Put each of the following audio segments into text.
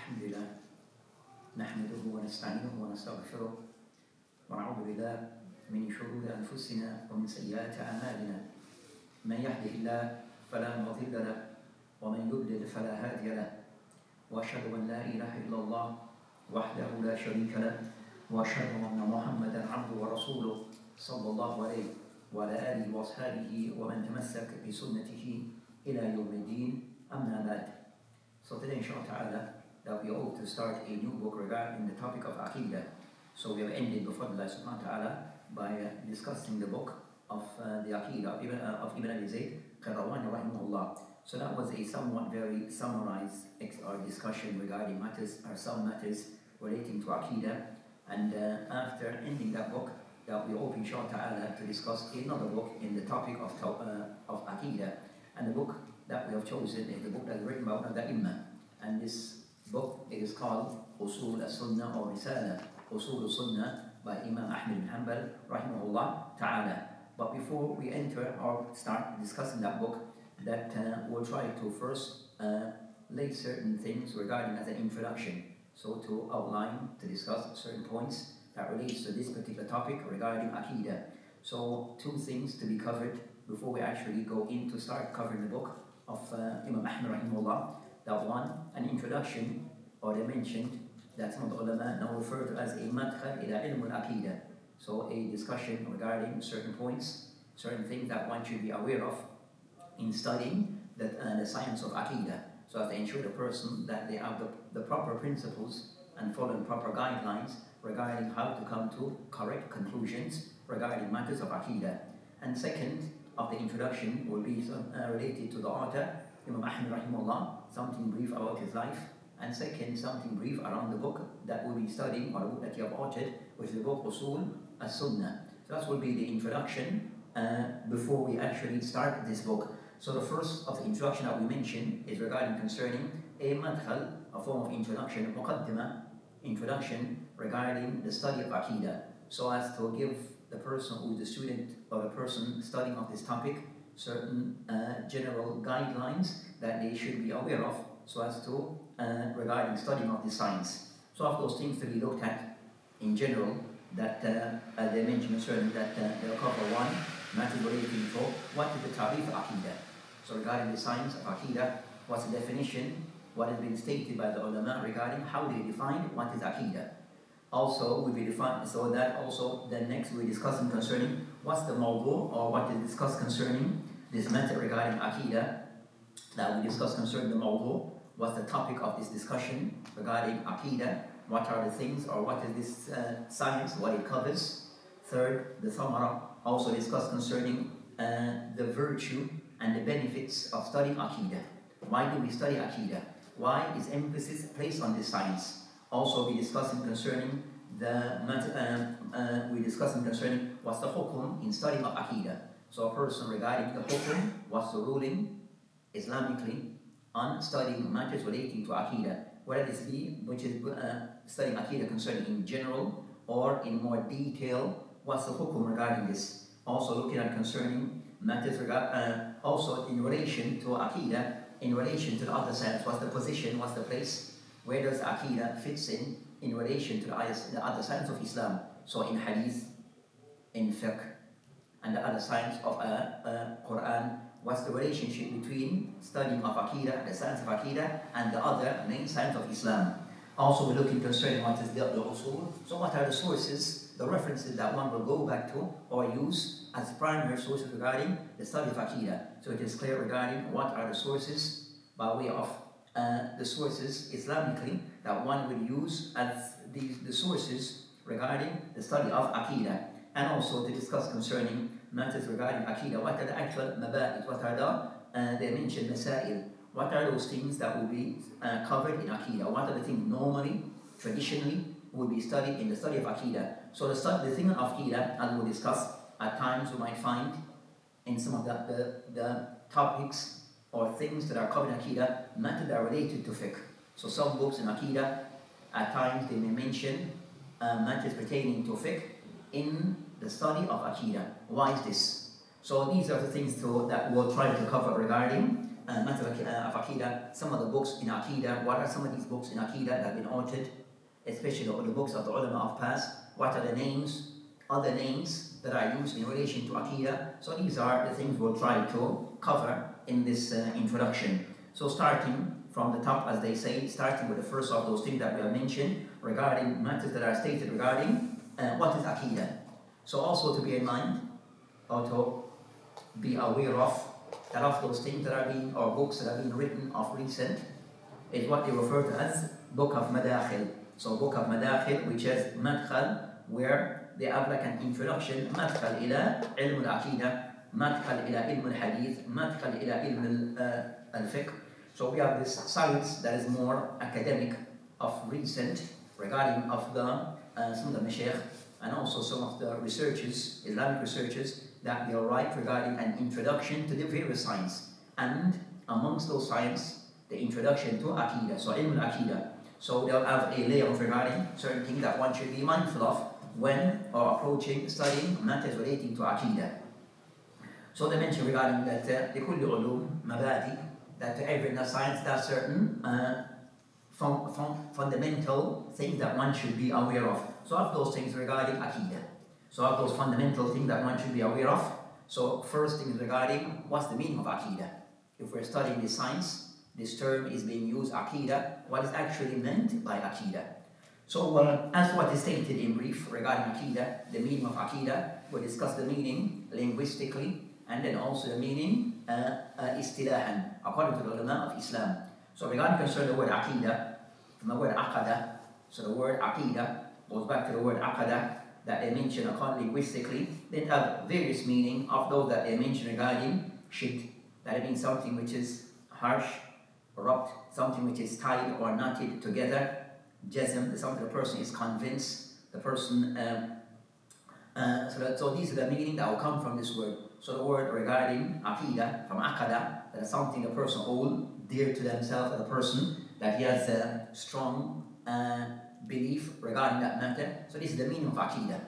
الحمد لله نحمده ونستعينه ونستغفره ونعوذ بالله من شرور أنفسنا ومن سيئات أعمالنا من يهده الله فلا مضل له ومن يضلل فلا هادي له وأشهد أن لا إله إلا الله وحده لا شريك له وأشهد أن محمدا عبده ورسوله صلى الله عليه وعلى آله وأصحابه ومن تمسك بسنته إلى يوم الدين أما بعد. So today inshallah ta'ala that we hope to start a new book regarding the topic of Aqidah. So we have ended before Allah subhanahu wa ta'ala by discussing the book of the Aqidah of Ibn Abi Zayd Qayrawani rahimahullah. So that was a somewhat very summarized discussion regarding matters or some matters relating to Aqidah. And after ending that book, that we hope inshallah ta'ala to discuss another book in the topic of Aqidah. And the book that we have chosen is the book that is written by one of the Imam. And this book is called Usul As-Sunnah or Risala, Usul As-Sunnah by Imam Ahmad bin Hanbal rahimahullah ta'ala. But before we enter or start discussing that book, that we'll try to first lay certain things regarding as an introduction. So to outline, to discuss certain points that relates to this particular topic regarding Aqidah. So two things to be covered before we actually go in to start covering the book of Imam Ahmad rahimahullah. That one, an introduction, or they mentioned that some of the ulama now refer to as a madkhal ila ilm al-aqidah. So a discussion regarding certain points, certain things that one should be aware of in studying the science of aqidah, so as to ensure the person that they have the proper principles and follow the proper guidelines regarding how to come to correct conclusions regarding matters of aqidah. And second of the introduction will be related to the author, Imam Ahmad rahimahullah, something brief about his life, and second, something brief around the book that we'll be studying, or the book that you have authored, which is the book Usul As-Sunnah. So that will be the introduction before we actually start this book. So the first of the introduction that we mentioned is regarding concerning a madkhal, a form of introduction, muqaddimah, introduction regarding the study of Aqidah, so as to give the person who is the student or the person studying of this topic certain general guidelines that they should be aware of, so as to regarding studying of the science. So of those things to be looked at in general, that they mentioned concerning that they'll cover one, matters relating to what is the tarif of Aqidah. So regarding the science of Aqidah, what's the definition, what has been stated by the ulama regarding how they define what is Aqidah. Also, will be defined, so that also then next we're discussing concerning what's the mawdu, or what is discussed concerning this matter regarding Aqidah, that we discuss concerning the mawdu, what's the topic of this discussion regarding Aqidah, what are the things, or what is this science, what it covers. Third, the thamara, also discuss concerning the virtue and the benefits of studying Aqidah. Why do we study Aqidah? Why is emphasis placed on this science? Also, we discussing concerning the we discussing concerning what's the hukum in studying of Aqidah. So a person regarding the hukum, what's the ruling Islamically on studying matters relating to Aqidah, whether this be which is studying Aqidah concerning in general or in more detail, what's the hukum regarding this. Also looking at concerning matters also in relation to Aqidah, in relation to the other science, what's the position, what's the place, where does Aqidah fits in relation to the other science of Islam. So in hadith, in fiqh, and the other science of Quran, what's the relationship between studying of Aqidah, the science of Aqidah, and the other main science of Islam. Also we're looking concerning what is the Usul. So what are the sources, the references that one will go back to or use as primary sources regarding the study of Aqidah. So it is clear regarding what are the sources by way of the sources Islamically that one will use as the sources regarding the study of Aqidah. And also to discuss concerning matters regarding Aqidah. What are the actual maba'id? What are they mentioned masail? What are those things that will be covered in Aqidah? What are the things normally, traditionally, will be studied in the study of Aqidah? So the thing of Aqidah, as we'll discuss, at times we might find in some of the topics or things that are covered in Aqidah, matters that are related to fiqh. So some books in Aqidah, at times they may mention matters pertaining to fiqh in the study of Aqidah. Why is this? So these are the things that we'll try to cover regarding matter of Aqidah, some of the books in Aqidah, what are some of these books in Aqidah that have been altered, especially the books of the ulama of past, what are the names, other names that are used in relation to Aqidah. So these are the things we'll try to cover in this introduction. So starting from the top, as they say, starting with the first of those things that we have mentioned regarding matters that are stated regarding what is Aqidah. So also to be in mind, or to be aware of, that of those things that are being, or books that have been written of recent, is what they refer to as Book of Madakhil. So Book of Madakhil, which is Madkhal, where they have like an introduction, Madkhal ila ilm al-Aqidah, Madkhal ila ilm al-Hadith, Madkhal ila ilm al-Fiqh. So we have this science that is more academic, of recent, regarding of the some of the Mashaykh, and also some of the researchers, Islamic researchers, that they write regarding an introduction to the various science. And amongst those science, the introduction to Aqidah, so ilm al-Aqidah. So they'll have a layout regarding certain things that one should be mindful of when or approaching, studying matters relating to Aqidah. So they mention regarding that لكل علوم مبادئ, that to every science there are certain fundamental things that one should be aware of. So of those things regarding Aqidah. So of those fundamental things that one should be aware of. So first thing is regarding what's the meaning of Aqidah. If we're studying this science, this term is being used, Aqidah, what is actually meant by Aqidah. So as what is stated in brief regarding Aqidah, the meaning of Aqidah, we'll discuss the meaning linguistically, and then also the meaning istilahan, according to the ulama of Islam. So regarding concern the word Aqidah, from the word Aqada, so the word Aqidah goes back to the word Aqada that they mention according linguistically. They have various meaning of those that they mention regarding shid, that it means something which is harsh, rabt, something which is tied or knotted together. Jazm, something the person is convinced, the person, so these are the meaning that will come from this word. So the word regarding Aqidah, from Aqada, that is something the person hold dear to themselves, the person, that he has a strong belief regarding that matter. So this is the meaning of Aqidah,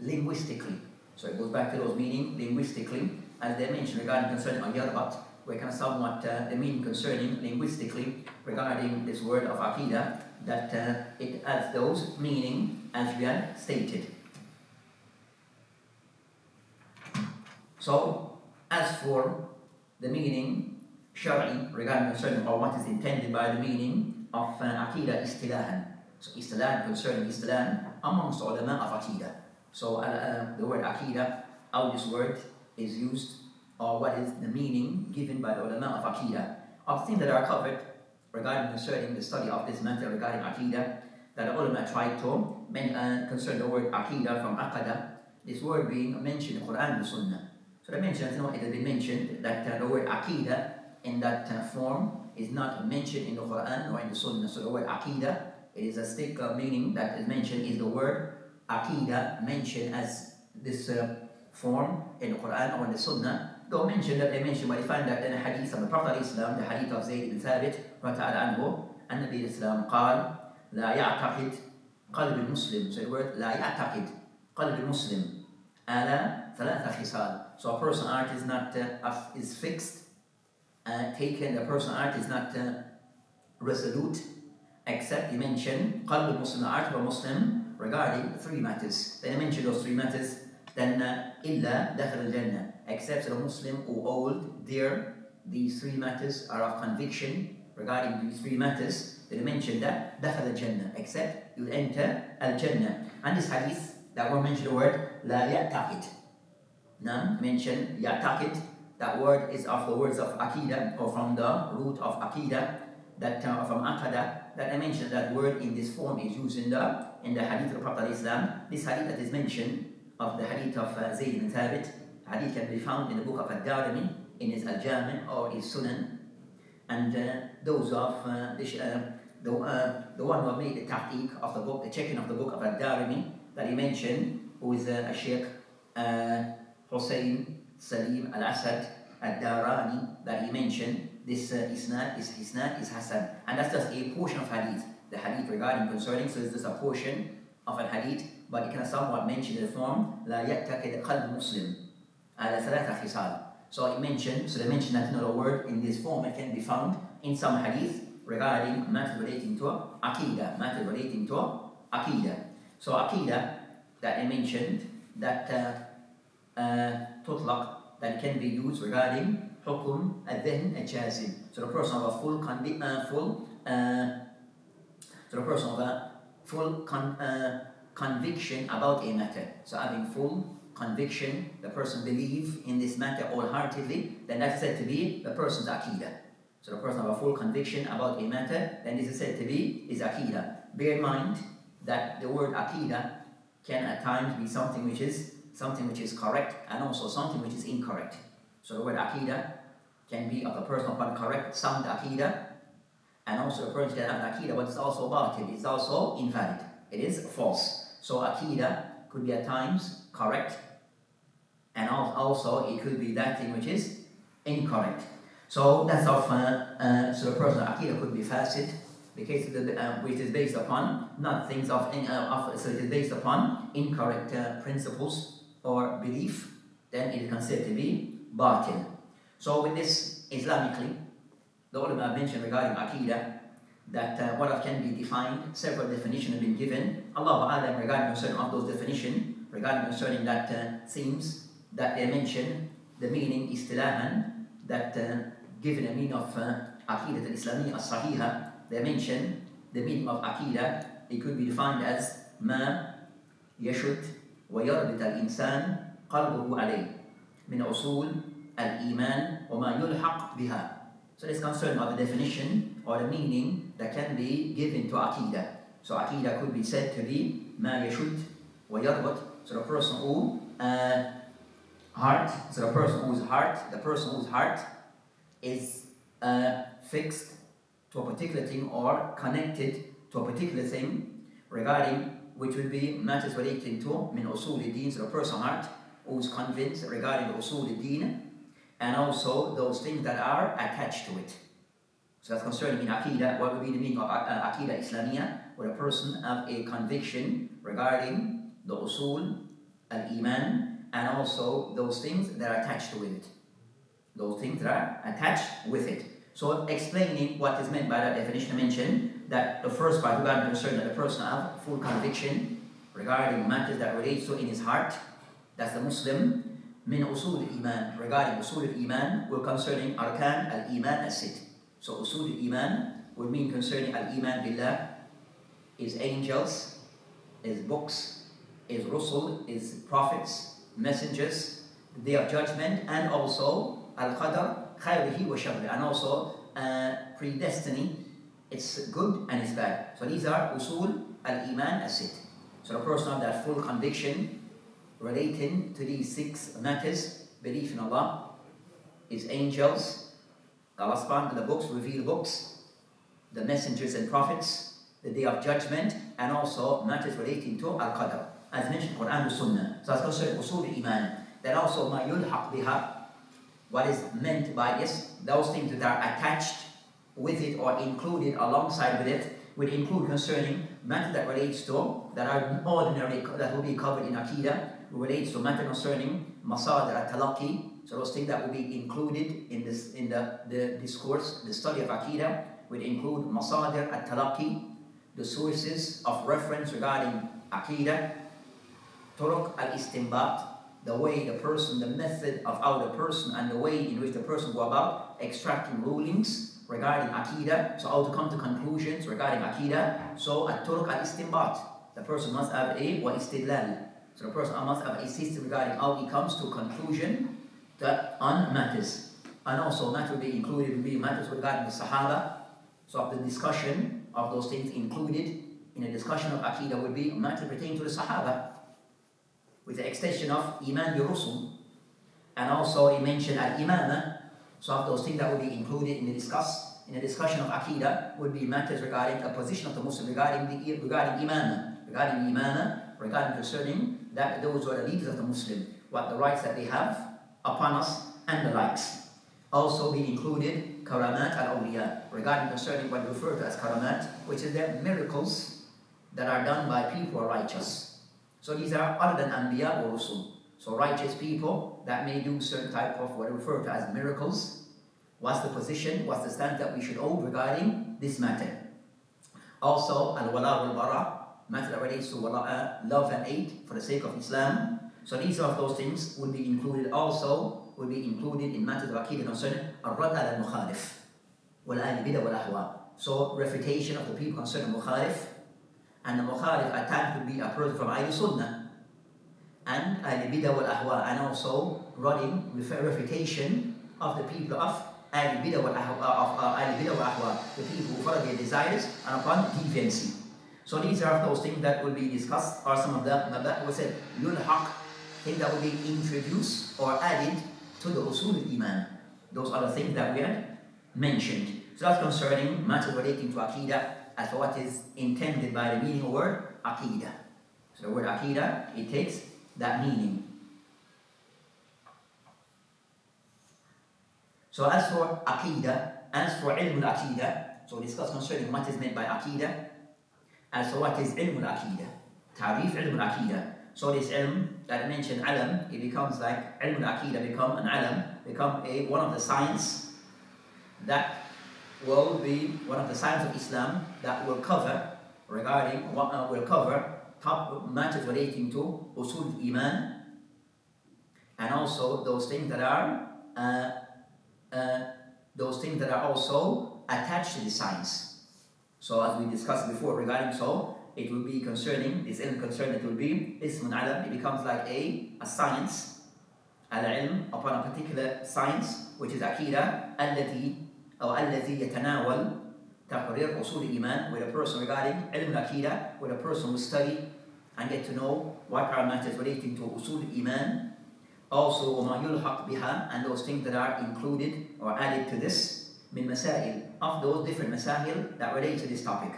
linguistically. So it goes back to those meaning linguistically, as they mentioned regarding concerning Al-Yarbat, we can somewhat the meaning concerning linguistically regarding this word of Aqidah, that it has those meaning as we had stated. So as for the meaning Shari regarding concerning or what is intended by the meaning of Aqidah istilahan. So istilahan concerning istilahan amongst ulama of Aqidah. So the word Aqidah, how this word is used, or what is the meaning given by the ulama of Aqidah. Of things that are covered regarding concerning the study of this matter regarding Aqidah, that the ulama tried to concern the word Aqidah from Aqada, this word being mentioned in the Quran and the Sunnah. So they mentioned, it has been mentioned that the word Aqidah in that form is not mentioned in the Quran or in the Sunnah. So the word Aqidah, it is a stick meaning that is mentioned is the word Aqidah mentioned as this form in the Quran or in the Sunnah. Though mentioned that they mentioned, but they find that in a hadith of the Prophet Islam, the hadith of Zayd ibn Thabit, النبي الإسلام قال لا يعتقد قلب المسلم. So the word لا يعتقد قلب المسلم على ثلاثة خصال. So a person heart is not is fixed, taken. The person heart is not resolute, except he mentioned قلب المسلم, the heart of a Muslim, regarding three matters. Then he mentioned those three matters. Then إلا دخل الجنة, except the Muslim who hold dear these three matters are of conviction regarding these three matters. They mentioned that دخل الجنة, except you enter al-Jannah. And this hadith that we mentioned the word لا يعتقد. Now mentioned يعتقد, that word is of the words of Aqidah, or from the root of Aqidah, that from Aqada, that I mentioned that word in this form is used in the hadith of the Prophet Islam. This hadith that is mentioned of the hadith of Zayd ibn Thabit, hadith can be found in the book of Ad-Darimi, in his Al-Jami' or his Sunan. And those of the one who made the tahqiq of the book, the checking of the book of Ad-Darimi that he mentioned, who is a Sheikh Hussein Salim Al-Asad Ad-Darani, that he mentioned, this isnad is Hasan. And that's just a portion of hadith, the hadith regarding concerning, so it's just a portion of an hadith, but it can somewhat mention the form لا يعتقد قلب مسلم على ثلاثة خصال. So they mentioned that another word in this form it can be found in some hadith regarding matters relating to aqidah, So aqidah that I mentioned that tutlaq, that can be used regarding hukum al-dhihn al-jazim. So the person of a full conviction about a matter. So having full conviction, the person believe in this matter wholeheartedly, then that's said to be the person's aqidah. So the person of a full conviction about a matter, then this is said to be his aqidah. Bear in mind that the word aqidah can at times be something which is correct and also something which is incorrect. So the word aqidah can be of a person upon correct, sound aqidah, and also a person can have an aqidah, but it's also batil, it's also invalid, it is false. So aqidah could be at times correct, and also it could be that thing which is incorrect. So that's of so the person's aqidah could be fasid, because which is based upon not things so it is based upon incorrect principles or belief, then it is considered to be batil. So with this, Islamically, the ulama mentioned regarding aqidah that what can be defined, several definitions have been given. Allahu A'lam regarding concerning of those definitions, regarding concerning that themes that they mention, the meaning istilahan, that given a meaning of aqidah al-Islamiyya as-Sahiha, they mention the meaning of aqidah, it could be defined as ma yashud wa yarbit al-insan qalbuhu alayh min usul al-iman wa ma yulhaq biha. So this concern of the definition or the meaning that can be given to aqidah. So aqidah could be said to be ma yashud wa yarbit. So the person who the person whose heart is fixed to a particular thing or connected to a particular thing regarding which would be matters relating to min usul al-din. So the person's heart who is convinced regarding the usul al-din and also those things that are attached to it. So that's concerning in aqidah, what would be the meaning of aqidah Islamiyya, where a person have a conviction regarding the usul al-iman and also those things that are attached to it. Those things that are attached with it. So explaining what is meant by that definition, I mentioned that the first part regarding concern that the person have full conviction regarding matters that relates to in his heart, that's the Muslim. Min usul al-iman, regarding usul al-iman, will concerning arkan al-iman as-sit. So usul al-iman would mean concerning al-iman billah, is angels, is books, is rusul, is prophets, messengers, the day of judgment, and also al-qadar, khayrihi wa sharri, and also predestiny, it's good and it's bad. So these are usul al-iman as-sit. So the person of that full conviction relating to these 6 matters, belief in Allah, is angels, Allah subhanahu wa ta'ala, the books, reveal books, the messengers and prophets, the day of judgment, and also matters relating to al-qadar, as mentioned in Quran and Sunnah. So that's considered usul al-iman. Then also ma yulhaq biha, what is meant by this, those things that are attached with it or included alongside with it, would include concerning matter that relates to, that are ordinary, that will be covered in aqidah, relates to matter concerning masadir al-talaqi, so those things that will be included in this, in the discourse, the study of aqidah, would include masadir al-talaqi, the sources of reference regarding aqidah, turuq al-istinbat, the way the person, the method of how the person and the way in which the person go about extracting rulings regarding aqidah, so how to come to conclusions regarding aqidah. So at-turuq al-istinbat, the person must have a wa istidlal. So the person must have a system regarding how he comes to conclusion that on matters. And also matter will be included will be matters regarding the Sahaba. So of the discussion of those things included in a discussion of aqidah would be matter pertaining to the Sahaba, with the extension of iman bi rusul. And also he mentioned al-imamah. So of those things that would be included in the discussion of aqidah would be matters regarding the position of the Muslim regarding imamah, regarding concerning that those who are the leaders of the Muslim, what the rights that they have upon us and the likes. Also be included karamat al-awliya, regarding concerning what we refer to as karamat, which is the miracles that are done by people who are righteous. So these are other than anbiya or rusul. So righteous people that may do certain type of what are referred to as miracles. What's the position, what's the stand that we should hold regarding this matter? Also, al-wala wal-bara, matter that relates to wala, love and hate for the sake of Islam. So these are those things will be included in matters of Aqidah concerning al-rad al-mukhalif, wal-al-bida wal-ahwa. So refutation of the people concerning mukhalif, and the mukhalif at times could be a person from As-Sunnah, and al-bida wal-ahwa, and also refutation of the people of al-bida wal-ahwa, the people who follow their desires and upon deviancy. So these are those things that will be discussed, or some of them that was said yulhaq, things that will be introduced or added to the Usul al-Iman. Those are the things that we had mentioned. So that's concerning matters relating to Aqidah, as for what is intended by the meaning of the word Aqidah. So the word Aqidah, it takes that meaning. So as for Aqidah, as for Ilm al-Aqidah, so discuss concerning what is meant by Aqidah. As for what is Ilm al-Aqidah, Ta'rif Ilm al-Aqidah. So this ilm that I mentioned, alam, it becomes like Ilm al-Aqidah become an alam, become one of the science that will be one of the science of Islam that will cover regarding what will cover top matters relating to Usul Iman, and also those things that are also attached to the science. So as we discussed before regarding, so it will be concerning, this ilm concern, it will be ismun alam, it becomes like a science, al-ilm, upon a particular science, which is Aqidah, الذي يتناول تقرير أصول الإيمان, with a person regarding ilm al-Aqidah, with a person will study and get to know what are matters relating to Usul al-Iman. Also, وما يلحق بها, and those things that are included or added to this, min masail, of those different masahil that relate to this topic.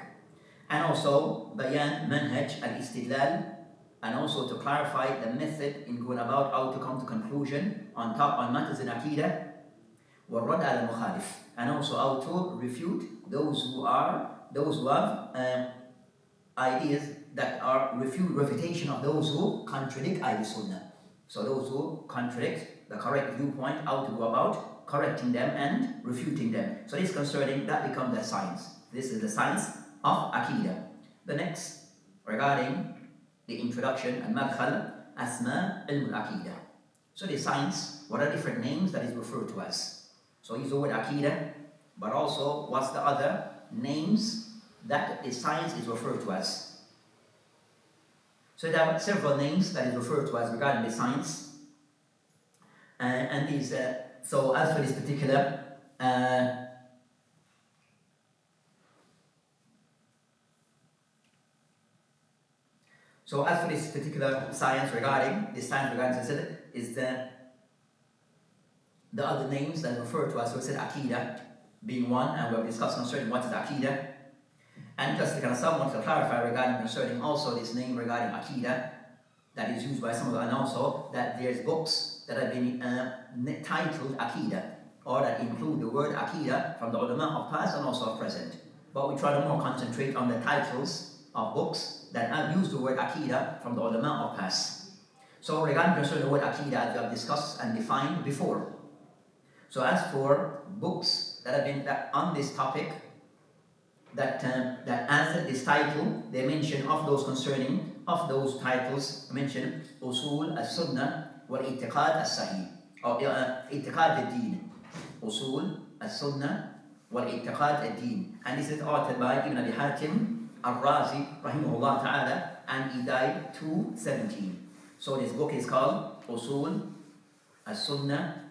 And also, bayan manhaj al-istidlal, and also to clarify the method in going about how to come to conclusion on matters in Aqidah, wal-rad al-mukhalif, and also how to refute those who have ideas that are refutation of those who contradict As-Sunnah. So those who contradict the correct viewpoint, how to go about correcting them and refuting them. So this concerning, that becomes the science. This is the science of Aqidah. The next, regarding the introduction and madkhal, asma ilm al-Aqidah. So the science, what are different names that is referred to as? So use the word Aqidah, but also what's the other names that the science is referred to as? So there are several names that is referred to as regarding the science, and these. So as for this particular science regarding this science regarding is the other names that are referred to as, so it said Aqidah being one, and we have discussed concerning what is Aqidah. And just to kind of someone to clarify regarding concerning also this name regarding Aqidah that is used by some of them, and also that there's books that have been titled Aqidah, or that include the word Aqidah from the ulama of past and also of present. But we try to more concentrate on the titles of books that have used the word Aqidah from the ulama of past. So regarding concerning the word Aqidah, as we have discussed and defined before. So as for books that have been on this topic, that answer this title, they mention of those concerning of those titles, mention Usul As-Sunnah wal-I'tiqad As-Sahih, or I'tiqad Ad-Din. Usul As-Sunnah wal-I'tiqad Ad-Din. And this is authored by Ibn Abi Hatim Al-Razi rahimahullah ta'ala, and he died 217. So this book is called Usul As-Sunnah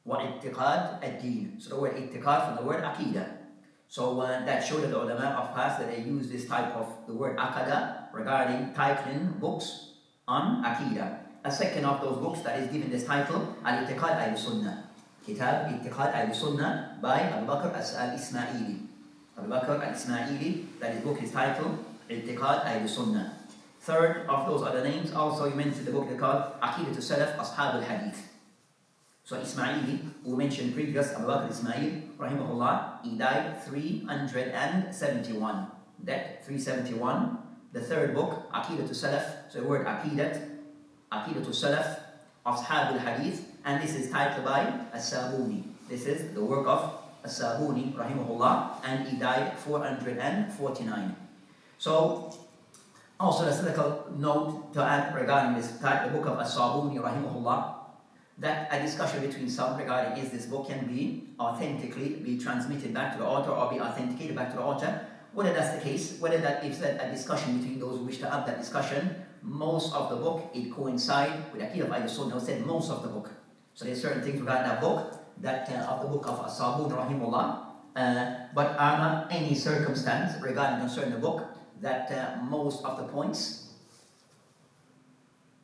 wal-I'tiqad Ad-Din. So the word I'tiqad from the word Aqidah. So that showed that the ulama of past that they use this type of the word Aqada regarding titling books on Aqidah. A second of those books that is given this title, Al-I'tiqad Al-Sunnah. Kitab I'tiqad Al-Sunnah by Abu Bakr Al-Ismaili. Abu Bakr Al-Ismaili, that his book is titled I'tiqad Al-Sunnah. Third of those other names, also you mentioned the book they called Aqidah Salaf Ashab Al-Hadith. So Ismaili, who mentioned previous, Abu Bakr Ismail, rahimahullah, he died 371. That 371. The third book, Aqidat Salaf, so the word Aqidat Aqidatul Salaf of Ashab al-Hadith, and this is titled by As-Sabuni. This is the work of As-Sabuni, rahimahullah, and he died 449. So, also a critical note to add regarding this type, the book of As-Sabuni, rahimahullah, that a discussion between some regarding is this book can be authentically be transmitted back to the author or be authenticated back to the author. Whether that's the case, whether that is a discussion between those who wish to have that discussion, most of the book, it coincides with the Aqeedah of As-Sunnah, said most of the book. So there's certain things regarding that book, that of the book of As-Sabuni, rahimahullah, but are not any circumstance regarding concerning the book that most of the points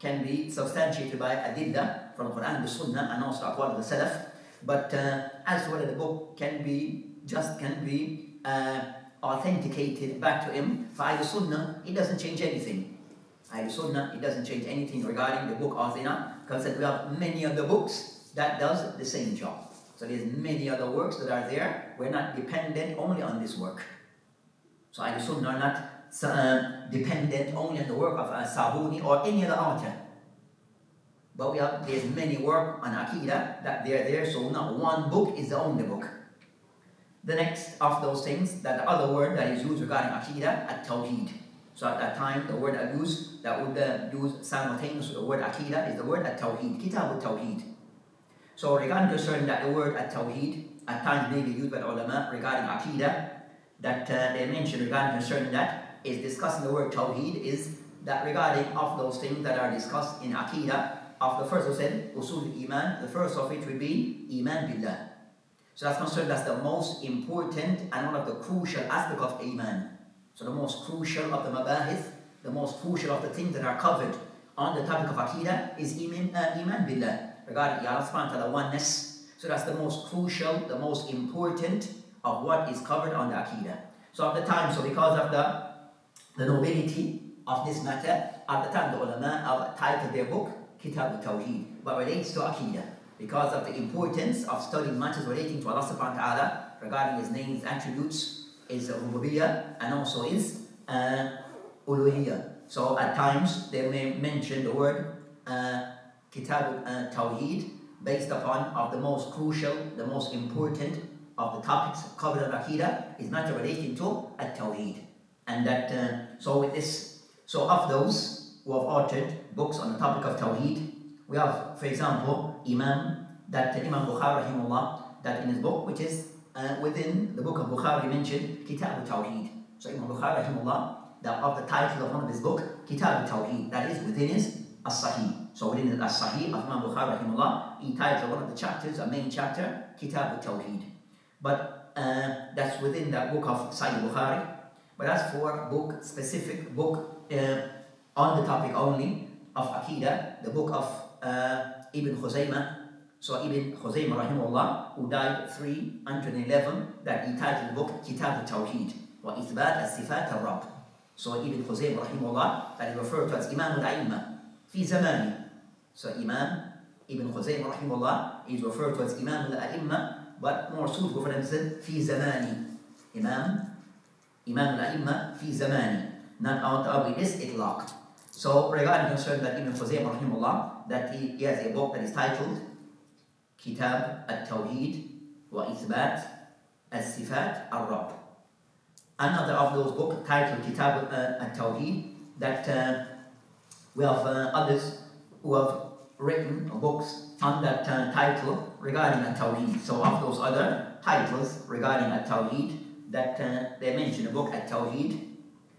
can be substantiated by adillah from the Quran and the Sunnah and also aqwal of the Salaf. But as to whether the book can be authenticated back to him, for As-Sunnah, it doesn't change anything. As-Sunnah, it doesn't change anything regarding the book As-Sunnah, because we have many other books that does the same job. So there's many other works that are there. We're not dependent only on this work. So As-Sunnah are not dependent only on the work of Sabuni or any other author. But there's many work on Aqidah that they're there, so not one book is the only book. The next of those things, that the other word that is used regarding Aqidah, at-Tawheed. So at that time, the word that would use simultaneous with the word Aqidah is the word at-Tawheed, Kitab al-Tawheed. So regarding concerning that the word at-Tawheed, at times may be used by the ulama regarding Aqidah, that they mention regarding concerning that is discussing the word Tawheed is that regarding of those things that are discussed in Aqidah, of the first who said, Usul Iman, the first of which would be Iman Billah. So that's considered as the most important and one of the crucial aspects of Iman. So the most crucial of the mabahith, the most crucial of the things that are covered on the topic of Aqidah is Iman Billah, regarding Allah subhanahu wa ta'ala oneness. So that's the most crucial, the most important of what is covered on the Aqidah. So at the time, so because of the nobility of this matter, at the time the ulama have titled their book Kitab al-Tawheed, but relates to Aqidah, because of the importance of studying matters relating to Allah subhanahu wa ta'ala, regarding His names, attributes, His rububiyyah, and also His uluhiyyah. So at times they may mention the word Kitab al-Tawheed based upon of the most crucial, the most important of the topics covered in Aqidah is matter relating to at-Tawheed. And that, so with this, so of those who have authored books on the topic of Tawheed, we have, for example, Imam Bukhari rahimahullah, that in his book, which is within the book of Bukhari mentioned, Kitab al-Tawheed. So Imam Bukhari rahimahullah, that of the title of one of his book, Kitab al-Tawheed, that is within his As-Sahih. So within the As-Sahih of Imam Bukhari rahimahullah, he titled one of the chapters, a main chapter, Kitab al-Tawheed. But that's within that book of Sahih Bukhari. But as for book, specific book on the topic only of Aqidah, the book of Ibn Khuzaymah. So Ibn Khuzaymah rahimahullah, who died 311, that he titled the book Kitab al-Tawheed wa Ithbat al-Sifat al-Rabb. So Ibn Khuzaymah rahimahullah, that is referred to as Imam al-A'imma fi zamani. So Imam Ibn Khuzaymah rahimahullah is referred to as Imam al-A'imma, but more suitable for them said fi zamani. Imam al-A'imma fi zamani, not out of this itlaq. So regarding concern that Ibn Khuzaymah rahimahullah, that he has a book that is titled Kitab al-Tawheed wa Ithbat al-Sifat al-Rabb. Another of those books titled Kitab al-Tawheed, that we have others who have written books on that title regarding al-Tawheed. So of those other titles regarding al-Tawheed, that they mention the book al-Tawheed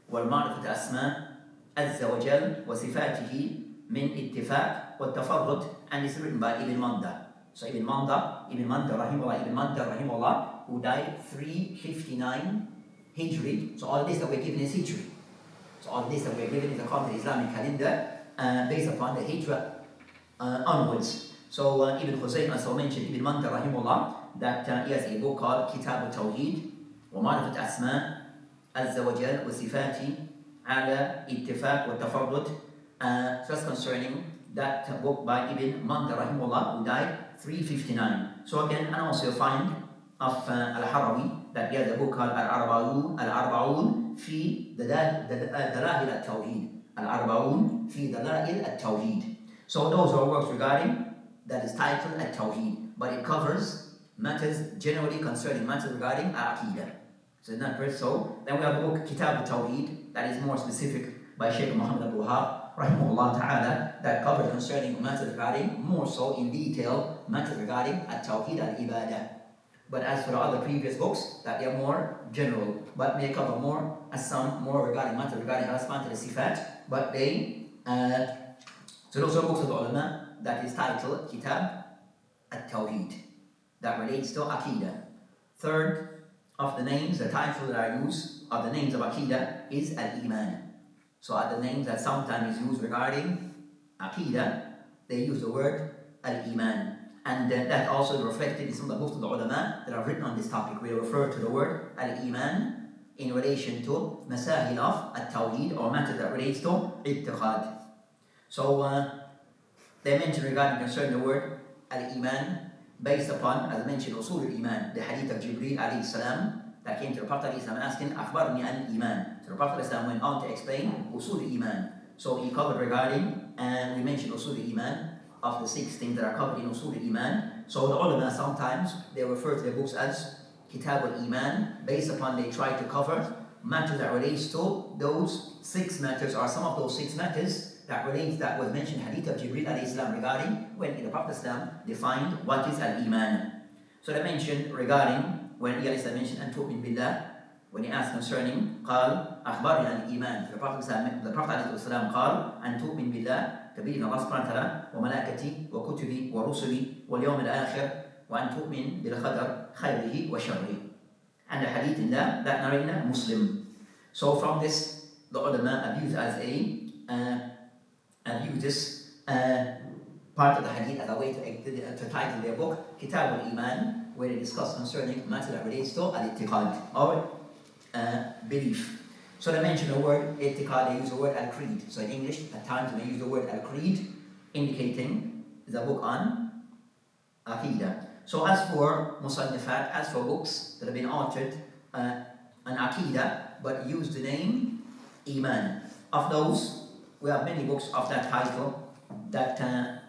wal-Ma'rifat al-Asma' Azza wa Jal wa Sifatihi min Ittifaq wa Tafarrud, and it's written by Ibn Manda. So Ibn Manda rahimahullah, who died 359 Hijri. So all this that we're given is Hijri. So all this that we're given is according to the Islamic calendar, based upon the Hijra onwards. So Ibn Khuzaymah also mentioned Ibn Manda rahimahullah, that he has a book called Kitab al-Tawheed wa Ma'rifat Asma' Azza wa Jal wa Sifati ala Ittifaq wa Tafarrud. So that's concerning that book by Ibn Manda rahimahullah, who died 359. So again, and also you'll find of Al-Harawi, that he has a book called Al-Arba'un fi Dala'il al-Tawheed. Al-Arba'un fi Dala'il al-Tawheed. So those are works regarding, that is titled At-Tawheed, but it covers matters generally concerning matters regarding Aqidah. So it's not correct. So then we have the book Kitab al-Tawheed, that is more specific by Shaykh Muhammad al-Wahhab, rahimahullah ta'ala, that covers concerning matters regarding, more so in detail, matters regarding At-Tawheed al-Ibadah. But as for the other previous books, that they are more general, but may cover more, as some more regarding matters regarding Allah subhanahu wa ta'ala sifat, but they, so those are books of the ulama that is titled Kitab al-Tawheed, that relates to Aqidah. Third of the names, the title that I use of the names of Aqidah is Al-Iman. So are the names that sometimes is used regarding Aqidah, they use the word Al-Iman. And that also is reflected in some of the books of the ulama that are written on this topic. We refer to the word Al-Iman in relation to Masahil of At-Tawheed, or matters that relates to I'tiqad. So they mentioned regarding concerning the word Al-Iman based upon, as mentioned, Usul al-Iman, the hadith of Jibreel alayhi salam that came to the Prophet alayhi salam asking, Akhbarni an-Iman. So the Prophet alayhi salam went on to explain Usul al-Iman. So he covered regarding, and we mentioned Usul al-Iman, of the 6 things that are covered in Usul al-Iman. So the ulama sometimes, they refer to their books as Kitab al-Iman, based upon they try to cover matters that relates to those 6 matters, or some of those 6 matters that relates, that was mentioned hadith of Jibreel alayhi salam regarding when the Prophet defined what is al-Iman. So they mentioned regarding when he mentioned an tu'min billah, when he asked concerning قال أخبرني عن الإيمان, the Prophet قال أن تؤمن بالله, to believe in Allah subhanahu wa ta'ala, وملائكته وكتبه ورسله واليوم الآخر, وأن تؤمن بالقدر خيره وشره. And the hadith in that narrated Muslim. So from this, the ulama abuse as abuse this part of the hadith as a way to title their book Kitab al-Iman, where they discuss concerning matter that relates to al-I'tiqad, or belief. So they mention the word I'tiqad, they use the word al-Creed. So in English, at times they use the word al-Creed, indicating the book on Aqidah. So as for Musannifat, as for books that have been authored on Aqidah, but use the name Iman, of those, we have many books of that title that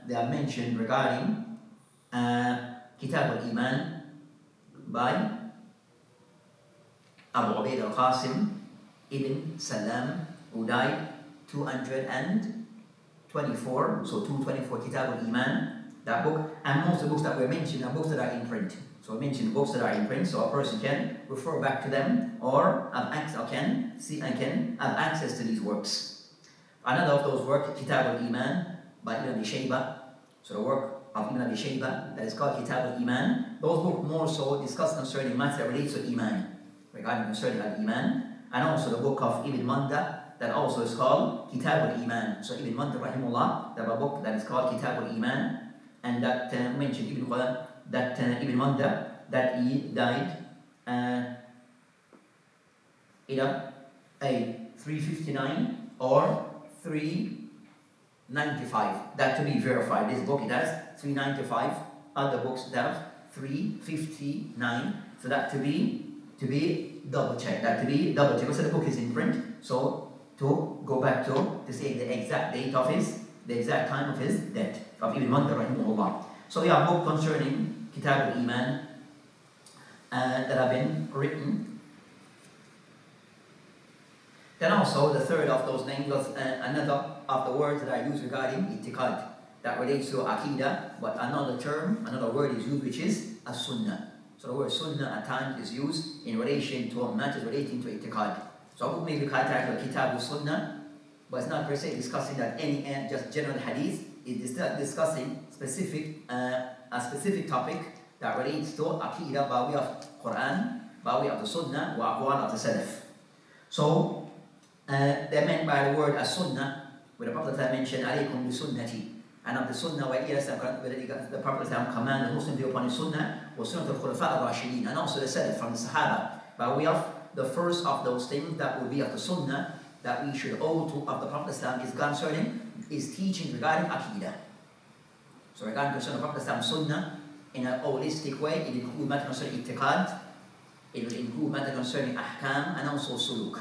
they are mentioned regarding Kitab al-Iman by Abu Ubaid al-Qasim ibn Salam, who died 224, so 224, Kitab al-Iman, that book. And most of the books that were mentioned are books that are in print. So I mentioned books that are in print, so a person can refer back to them, or have access, or can see and can have access to these works. Another of those works, Kitab al-Iman by Ibn Abi Shaybah. So the work of Ibn Abi Shaybah that is called Kitab al-Iman. Those books more so discuss concerning matters that relates to Iman, regarding concerning al-Iman. And also the book of Ibn Manda that also is called Kitab al-Iman. So Ibn Manda rahimahullah, they have a book that is called Kitab al-Iman, and that mentioned Ibn Manda, that he died either 359 or 395. That to be verified. This book it has 395. Other books that have 359. So that to be double checked. That to be double checked. So the book is in print. So to go back to say the exact date of the exact time of his death, of Ibn Manda rahimahullah. So we have book concerning Kitab al-Iman that have been written. Then also the third of those names was another of the words that are used regarding I'tiqad, that relates to Aqidah, but another term, another word is used, which is As-Sunnah. So the word Sunnah at times is used in relation to matters relating to I'tiqad. So I would maybe call it Kitab al-Sunnah, but it's not per se discussing that any just general hadith. It is discussing a specific topic that relates to Aqidah by way of Quran, by way of the Sunnah, wa aqwal of the Salaf. So they meant by the word As-Sunnah, where the Prophet mentioned alaykum bi sunnati, and of the Sunnah where the Prophet commanded the Muslim to upon his Sunnah was Sunnah al-Khulafa al-Rashidin, and also the Salaf from the Sahaba, by way of the first of those things that will be of the Sunnah that we should owe to of the Prophet is concerning is teaching regarding Aqidah. So regarding concerning the Prophet Sunnah in a holistic way, it includes matter concerning I'tiqad, it will include matter concerning Ahkam, and also Suluk.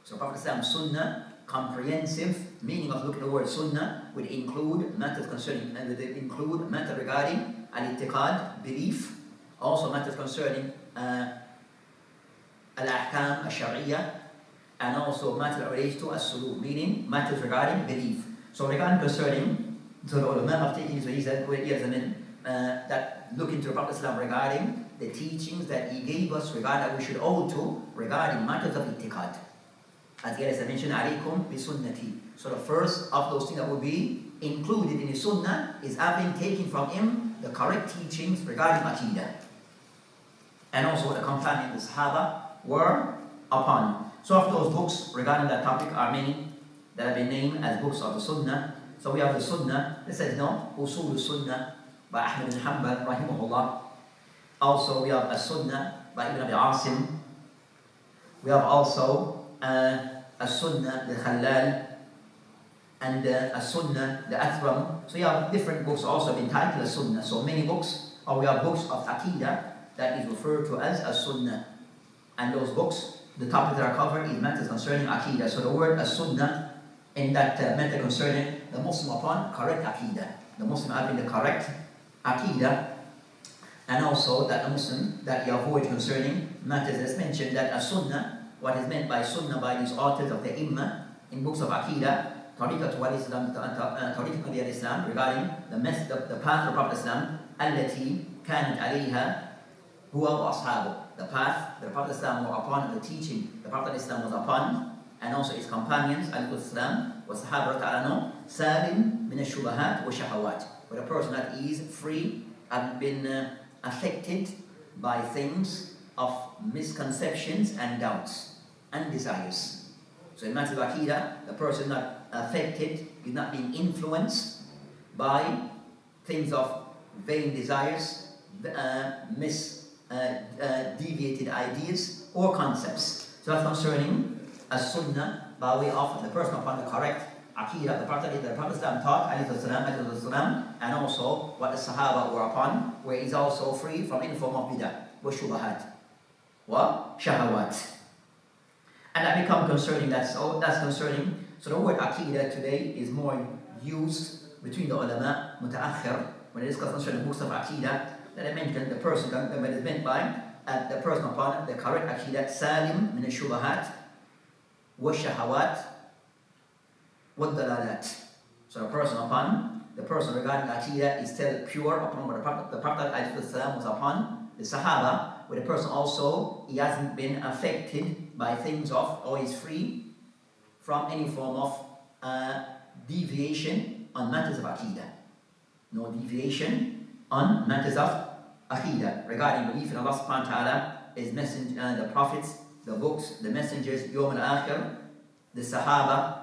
So Prophet Sunnah, comprehensive meaning of looking at the word sunnah would include matters concerning, and would include matter regarding al-i'tiqad, belief, also matters concerning al-ahkam, al-shar'iyya, and also matters that relates to as-suluk, meaning matters regarding belief. So regarding concerning, so the ulama have taken this that look into the Prophet ﷺ regarding the teachings that he gave us regarding that we should hold to regarding matters of i'tiqad. As I mentioned, alaykum bi sunnati. So the first of those things that would be included in the sunnah is having taken from him the correct teachings regarding aqidah. And also what the companions, the Sahaba, were upon. So of those books regarding that topic are many that have been named as books of the sunnah. So we have the sunnah, it says no, Usul sunnah by Ahmad bin Hanbal, rahimahullah. Also we have As-Sunnah by Ibn Abi Asim. We have also As-Sunnah, the Khalal, and As-Sunnah, the Athram. So you have different books also entitled As-Sunnah. So many books, or we have books of Aqidah that is referred to as As-Sunnah. And those books, the topics that are covered is matters concerning Aqidah. So the word As-Sunnah in that matter concerning the Muslim upon correct Aqidah. The Muslim having the correct Aqidah, and also that the Muslim that you avoid concerning matters as mentioned that As-Sunnah, what is meant by Sunnah by these authors of the Imma in books of Aqidah, Tariqat al-Islam, regarding the path of the Prophet Islam, التي كانت عليها هو وأصحابه, the path the Prophet Islam were upon, the teaching the Prophet Islam was upon, and also his companions, al-Islam, wa sahaba ta'ala, salim min al-shubahat wa shahawat, where a person that is free and been affected by things of misconceptions and doubts and desires. So in matters of Aqidah, the person is not affected, is not being influenced by things of vain desires, deviated ideas or concepts. So that's concerning As-Sunnah by way of the person upon the correct Aqidah, the Prophet taught, and also what the Sahaba were upon, where he's also free from any form of bidah, wa shubahat, wa shahawat. And that become concerning, that's concerning. So the word Aqidah today is more used between the ulama, mutaakhir, when they discuss concerning books of Aqidah, that I mentioned the person, when it's meant by the person upon the correct Aqidah, salim min al-shubahat, wa shahawat, والدلالات. So the person regarding Aqidah is still pure upon what the Prophet ﷺ was upon, the Sahaba, where the person also, he hasn't been affected by things of, or is free from any form of deviation on matters of Aqidah. No deviation on matters of Aqidah regarding belief in Allah subhanahu wa ta'ala, His messenger, the prophets, the books, the messengers, Yawm al-Akhir, the Sahaba,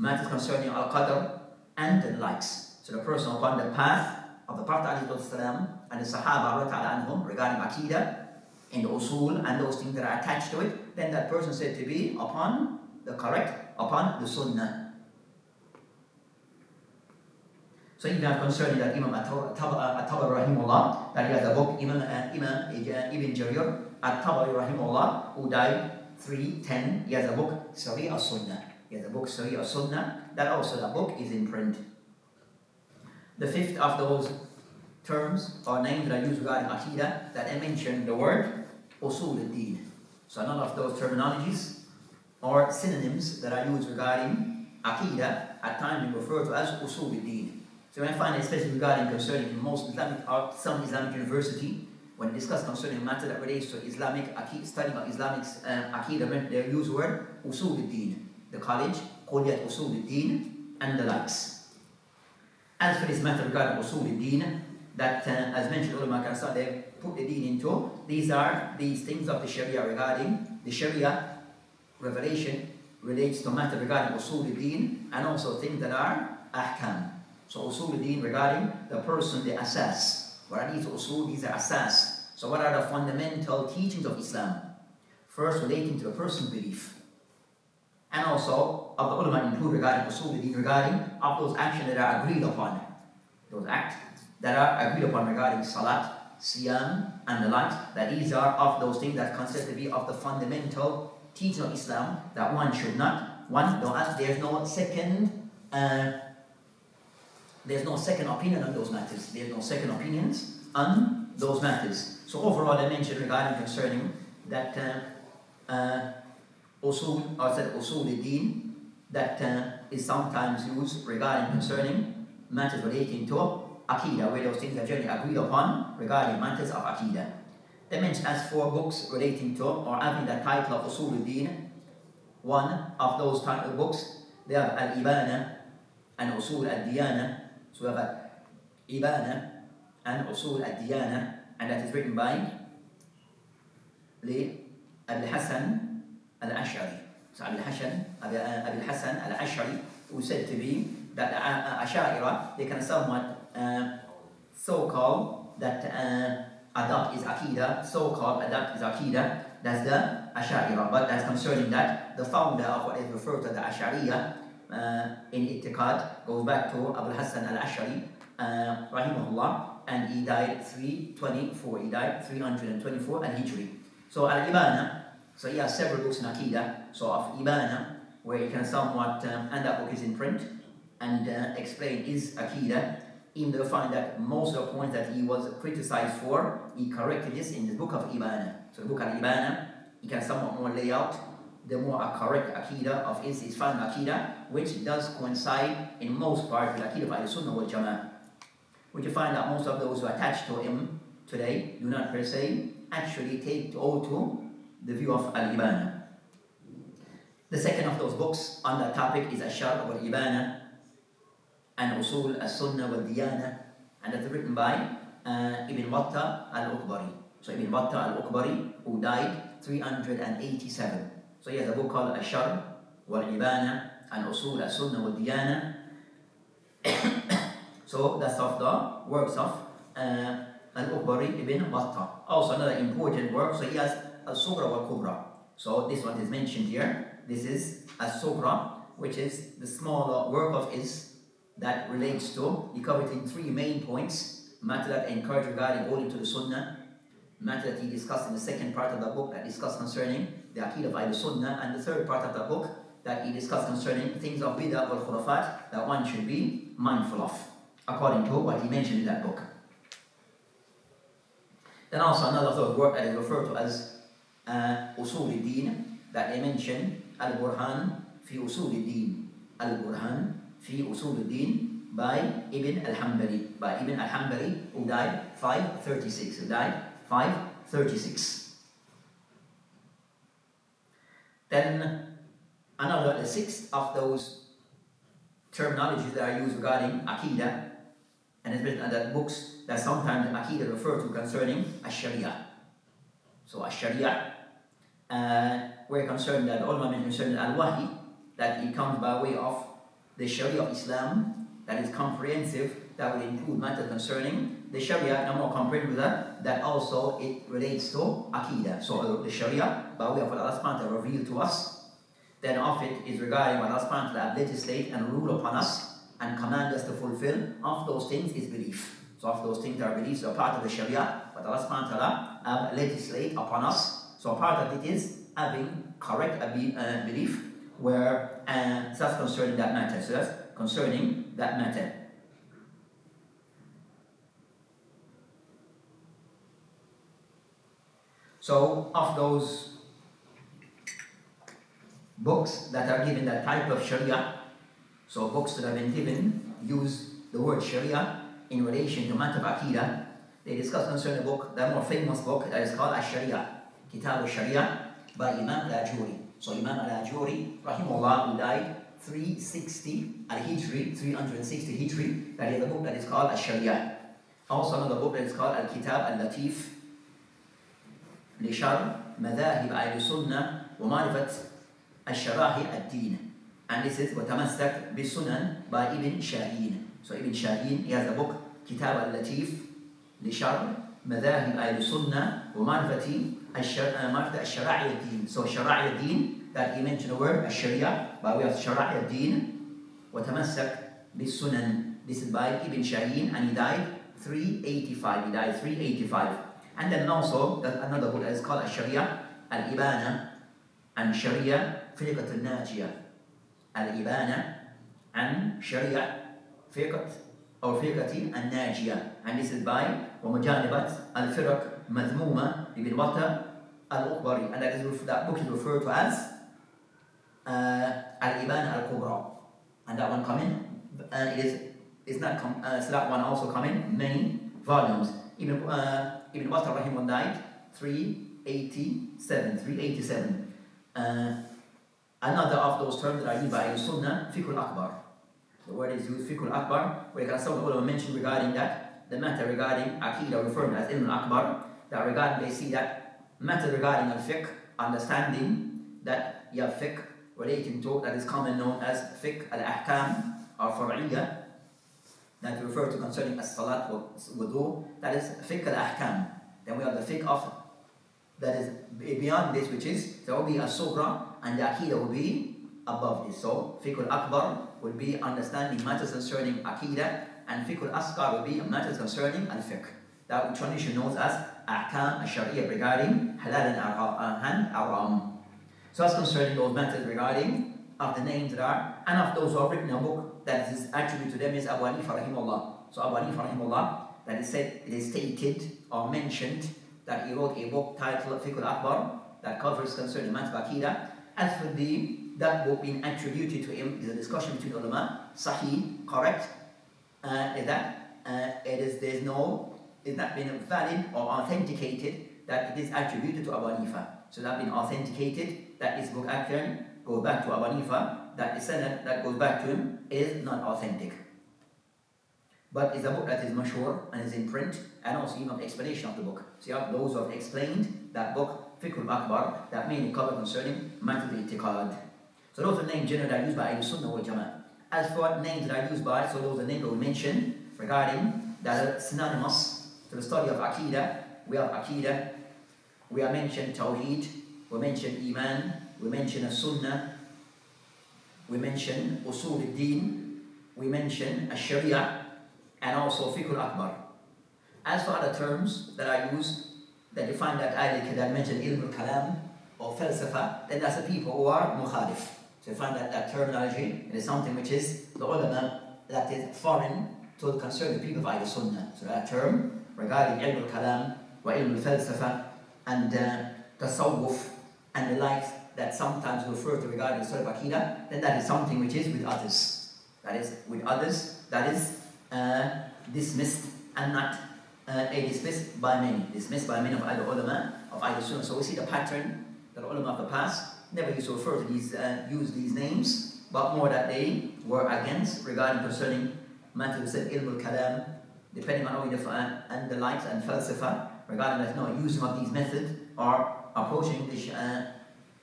matters concerning Al-Qadr, and the likes. So the person upon the path of the Prophet ﷺ and the Sahaba anhum regarding Aqidah and the Usul and those things that are attached to it, then that person is said to be upon the correct, upon the Sunnah. So even concerning that Imam At-Tabari rahimahullah, that he has a book, Imam Ibn Jarir At-Tabari rahimahullah, who died 310, he has a book, Sahih As-Sunnah. He has a book, Sahih As-Sunnah, that also the book is in print. The fifth of those terms or names that I use regarding Aqidah, that I mentioned the word Usul al-Din. So none of those terminologies or synonyms that I use regarding Aqidah at times we refer to as Usul al-Din. So when I find, especially regarding concerning most Islamic or some Islamic university, when they discuss concerning matter that relates to Islamic studying of Islamic Aqidah, they use the word Usul al-Din. The college, Quliyat Usul al-Din, and the likes. As for this matter regarding Usul al-Din, that as mentioned, ulama they put the deen into, these are these things of the Sharia regarding the Sharia revelation relates to matter regarding Usul al-Din, and also things that are ahkam. So Usul al-Din regarding the person, the asas. What are these usul? These are asas. So what are the fundamental teachings of Islam? First, relating to the person's belief. And also, of the ulama include regarding Usul al-Din, regarding of those actions that are agreed upon. Those acts that are agreed upon regarding Salat, Siyam, and the like, that these are of those things that consider to be of the fundamental teaching of Islam, that one should not, there's no second there's no second opinion on those matters. There's no second opinions on those matters. So overall, I mentioned regarding concerning that Usul, or said Usul al-Din, that is sometimes used regarding concerning matters relating to Aqidah, where those things are generally agreed upon regarding matters of Aqidah. They mentioned as for books relating to or having the title of Usul al-Din, one of those title books, they have Al-Ibana and Usul al-Diyana. So we have Ibana and Usul al-Diyana, and that is written by Al-Hasan al-Ash'ari. So Al-Hasan al-Ash'ari, who said to be that Ash'ari, they can somewhat so-called that adopt is Aqidah, so-called adopt is Aqidah, that's the Ash'ari. But that's concerning that, the founder of what is referred to the Ash'ariyah in I'tiqad goes back to Abu Hassan al-Ash'ari, rahimahullah, and he died 324, he died 324 al-Hijri. So Al-Ibana, so he has several books in Aqidah, so of Ibana, where you can somewhat, and that book is in print, and explain is Aqidah, even though you find that most of the points that he was criticized for, he corrected this in the book of Ibana. So the book of Ibana, he can somewhat more lay out the more correct Aqidah of his final Aqidah, which does coincide in most part with Aqidah of As-Sunnah wal Jamaykee. Which you find that most of those who attach to him today do not per se actually take all to the view of Al-Ibana. The second of those books on that topic is Ash-Sharh wal-Ibana and Usul As-Sunnah wal-Diyana, and that's written by Ibn Battah al-Ukbari. So Ibn Battah al-Ukbari, who died 387. So he has a book called Ash-Sharh wal-Ibana and Usul As-Sunnah wal-Diyana. So that's of the works of al-Ukbari ibn Battah. Also another important work, so he has Al-Sughra wal-Kubra. So this one is mentioned here. This is Al-Sughra, which is the smaller work of his that relates to, he covered in three main points: matter that encourage regarding going to the Sunnah, matter that he discussed in the second part of the book that discussed concerning the Aqidah of Al-Sunnah, and the third part of the book that he discussed concerning things of Bid'ah wal Khurafat that one should be mindful of, according to what he mentioned in that book. Then also another sort of work that is referred to as Usul al-Din, that they mention Al-Burhan fi Usul al-Din. Al-Burhan fi Usul al-Din by Ibn al-Hanbali. By Ibn al-Hanbali, who died 536. Who died 536. Then another, the sixth of those terminologies that are used regarding Aqidah, and it's written under books that sometimes Aqidah refer to concerning Ash-Sharia. So Ash-Sharia, we're concerned that ulama men concerned Al-Wahi, that it comes by way of the Sharia of Islam, that is comprehensive, that will include matters concerning the Sharia, no more comprehensive with that also it relates to Aqidah. So the Sharia, by way of what Allah subhanahu wa ta'ala revealed to us, then of it is regarding what Allah subhanahu wa ta'ala legislate and rule upon us and command us to fulfill. Of those things is belief. So of those things that are beliefs are part of the Sharia, but Allah subhanahu wa ta'ala legislate upon us. So part of it is having correct belief, where so that's concerning that matter. So that's concerning that matter. So of those books that are given that type of Sharia, so books that have been given use the word Sharia in relation to matter of Aqidah, they discuss concerning a book, the more famous book that is called Ash-Sharia, Kitab al-Sharia by Imam al-Ajuri. So Imam al-Ajuri, rahimahullah, who died 360 al-Hijri, 360 Hijri, that is a book that is called Ash-Sharia. Also another book that is called Al-Kitab al-Latif لشرح مذاهب أهل السنة ومعرفة الشرائع الدين. And this is وتمسك بالسنن by Ibn Shaheen. So Ibn Shaheen, he has a book كتاب اللطيف لشرح مذاهب أهل السنة ومعرفة الشرائع الدين. So شرائع الدين, that he mentioned the word الشريعة by way of شرائع الدين. وتمسك بالسنن, this is by Ibn Shaheen, and he died 385. He died 385. And then also another book that is called Al-Sharia, Al-Ibana and Sharia Firqat al-Najiyah. Al-Ibana عن شريعة فرقة أو فرقة الناجية. And this is by ومجانبة الفرق مذمومة لابن بطة الأخبري. And that book is referred to as Al-Ibana Al-Kubra. And that one coming, it's not so that one also coming many volumes. Ibn Battah Rahimah died 387. Another of those terms that are used by As-Sunnah, Fiqh al-Akbar. The word is used, Fiqh al-Akbar, where some ulama mentioned regarding that, the matter regarding Aqidah referred as Ilm al-Akbar, that regarding, they see that matter regarding al-Fiqh, understanding that you have Fiqh relating to, that is common known as Fiqh al-Ahkam or Far'iyya, that refer to concerning as-Salat wa wudu, that is Fiqh al-Ahkam. Then we have the Fiqh of, that is beyond this, which is, there will be as-Sughra, and the Aqidah will be above this. So Fiqh al-Akbar will be understanding matters concerning Aqidah, and Fiqh al-Asghar will be matters concerning al-Fiqh. That tradition knows as Ahkam al-Shari'ah regarding Halal and Haram. So that's concerning those matters regarding of the names that are, and of those who have written a book that is attributed to them is Abu Hanifa rahimahullah. So Abu Hanifa rahimahullah, that is said, it is stated or mentioned that he wrote a book titled Fiqh al-Akbar that covers concerning matters of Aqidah. As for that book being attributed to him, is a discussion between ulama, sahih, correct, is that it's not been valid or authenticated that it is attributed to Abu Hanifa. So that been authenticated, that his book actually goes back to Abu Hanifa, that is sanad that goes back to him is not authentic. But it's a book that is mashhur and is in print, and also you have the explanation of the book. So you have those who have explained that book, Fiqh al-Akbar, that mainly cover concerning matters of i'tiqad. So those are names generally that are used by As-Sunnah wal Jama'ah. As for names that are used by, so those are names that we mentioned regarding that are synonymous to the study of Aqidah. We have Aqidah, we have mentioned Tawheed, we mentioned Iman, we mentioned As-Sunnah, we mentioned Usul al-Din, we mentioned Al-Sharia, and also Fiqh al-Akbar. As for other terms that are used, that you find that I mentioned Ilm al-Kalam or Falsafa, then that's the people who are Mukhalif. So you find that terminology, it is something which is the ulama that is foreign to the concerned people of As-Sunnah. So that term regarding Ilm al-Kalam wa Ilm al-Falsafa and Tasawwuf and the likes that sometimes refer to regarding Surah Aqidah, then that is something which is with others. That is with others, that is dismissed and not dismissed by many. Dismissed by many of other ulama of As-Sunnah. So we see the pattern that ulama of the past never used to refer to these, use these names, but more that they were against regarding concerning matters of Ilm al-Kalam, depending on how you define, and the likes and Falsafa, regarding that using of these methods or approaching this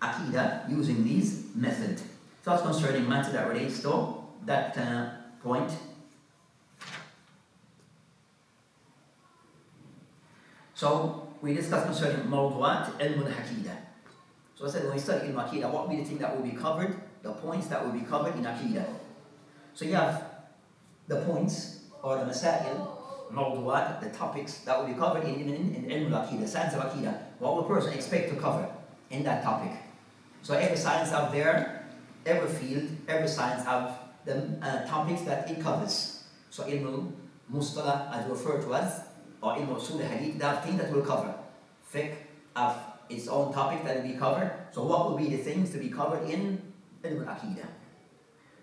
Aqidah using these methods. So that's concerning matter that relates to that point. So we discussed concerning Mawdu'at Ilm al-Aqidah. So I said when we study Ilm al-Aqidah, what will be the thing that will be covered? The points that will be covered in Aqidah. So you have the points or the Masail, Mawdu'at, the topics that will be covered in Ilm al-Aqidah, science of Aqidah. What will a person expect to cover in that topic? So every science out there, every field, every science have the topics that it covers. So Ilm al-Mustalah, as referred to as, or Ilm al-Usul al-Hadith, they have things that will cover. Fiqh have its own topic that will be covered. So what will be the things to be covered in Ilm al-Aqidah?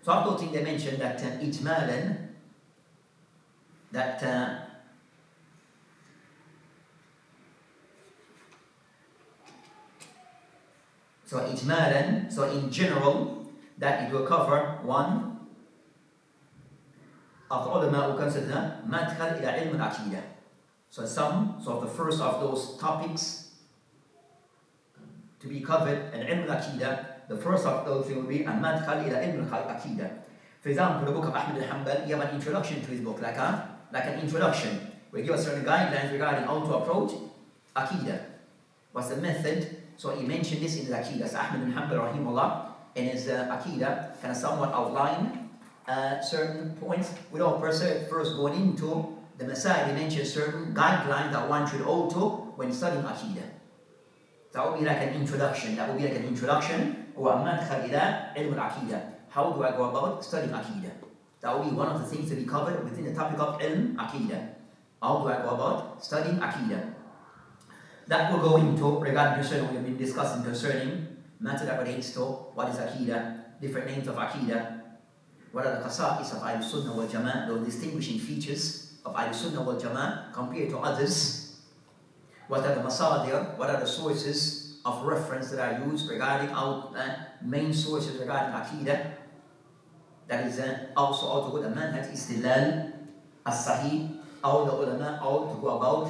So I don't think they mentioned that ijmalan, that so ijmalan, so in general, that it will cover one of the ulama who consider madkhal ila ilm al-aqidah. So the first of those topics to be covered in ilm al-aqidah, the first of those will be a madkhal ila ilm al-aqidah. For example, the book of Ahmad al-Hanbal, you have an introduction to his book, like an introduction, where he gives certain guidelines regarding how to approach aqidah. What's the method? So he mentioned this in his aqidah. So Ahmad al-Hanbal, rahimahullah, in his aqidah, kind of somewhat outline certain points without first going into the Masail. He mentioned certain guidelines that one should hold to when studying aqidah. That would be like an introduction. That would be like an introduction or a madkhal ila ilm al-aqidah. how do I go about studying Aqidah? That will be one of the things to be covered within the topic of Ilm Aqidah. How do I go about studying Aqidah? That will go into regarding concerning what we've been discussing concerning matter that relates to what is Aqidah, different names of Aqidah, what are the qasa'is of As-Sunnah wal Jama'ah, those distinguishing features of As-Sunnah wal Jama'ah compared to others. What are the masadir, what are the sources of reference that are used regarding our main sources regarding Aqidah. That is also how to go the manhaj istilal, as-sahih, how the ulama, how to go about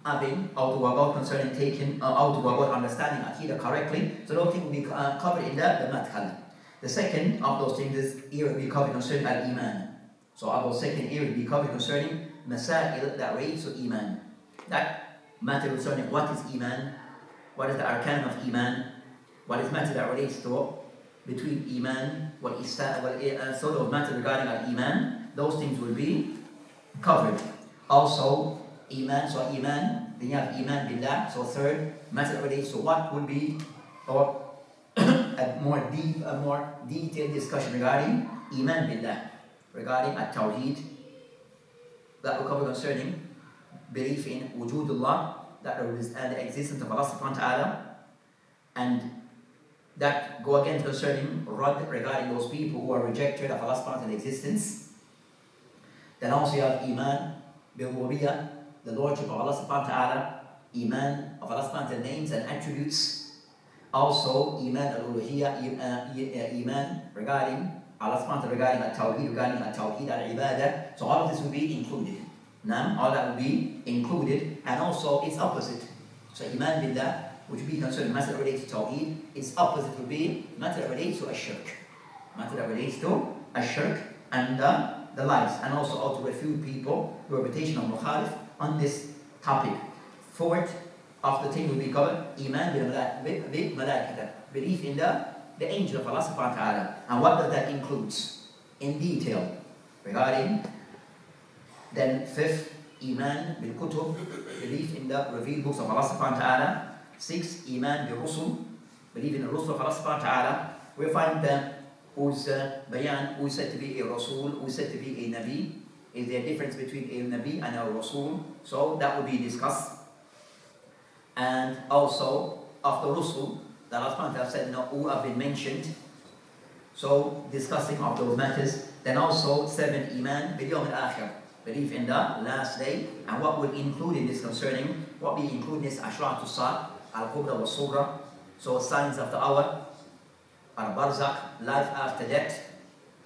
having, how to go about concerning taking, how to go about understanding Aqidah correctly. So those things will be covered in the madkhal. The second of those things is here will be covered concerning al-iman. So our second area will be covered concerning masail that relates to iman. That matter concerning what is iman, what is the arkan of iman, what is matter that relates to between iman, what is sort of matter regarding al-iman, those things will be covered. Also, iman, so iman, then you have iman billah, so third, matter that relates to what would be, or a more detailed discussion regarding iman billah, regarding at-tawheed, that will cover concerning belief in wujudullah, that is the existence of Allah subhanahu wa ta'ala, and that go again concerning rad regarding those people who are rejected of Allah subhanahu wa ta'ala's existence. Then also you have iman bil-rububiyyah, the lordship of Allah subhanahu wa ta'ala, iman of Allah subhanahu wa ta'ala's names and attributes. Also iman al-uluhiyyah, iman regarding Allah subhanahu wa ta'ala, regarding at-tawheed, al-ibadah. So all of this will be included. Now, all that will be included, and also its opposite. So iman billah, which will be concerning matter that relates to tawheed, its opposite will be matter that relates to ashirk. Matter that relates to ashirk and the likes, and also how to refute people, the reputation of mukhalif on this topic. Fourth of the thing will be covered, iman bil malaikah, belief in the angel of Allah subhanahu wa ta'ala, and what does that include in detail regarding. Then fifth, iman bil kutub, belief in the revealed books of Allah subhanahu wa ta'ala. Six, iman bil rusul, believe in the rusul of Allah subhanahu wa ta'ala. We find who's bayan, who is said to be a rasul, who is said to be a nabi. Is there a difference between a nabi and a rasul? So that will be discussed. And also of the rusul that Allah subhanahu wa ta'ala said, who have been mentioned. So discussing of those matters. Then also seven, iman bil yawm al-akhir, belief in the last day, and what will include in this concerning, what we include in this ashratu sa, al-kubra wa sugra, so signs of the hour, al-barzakh, life after death,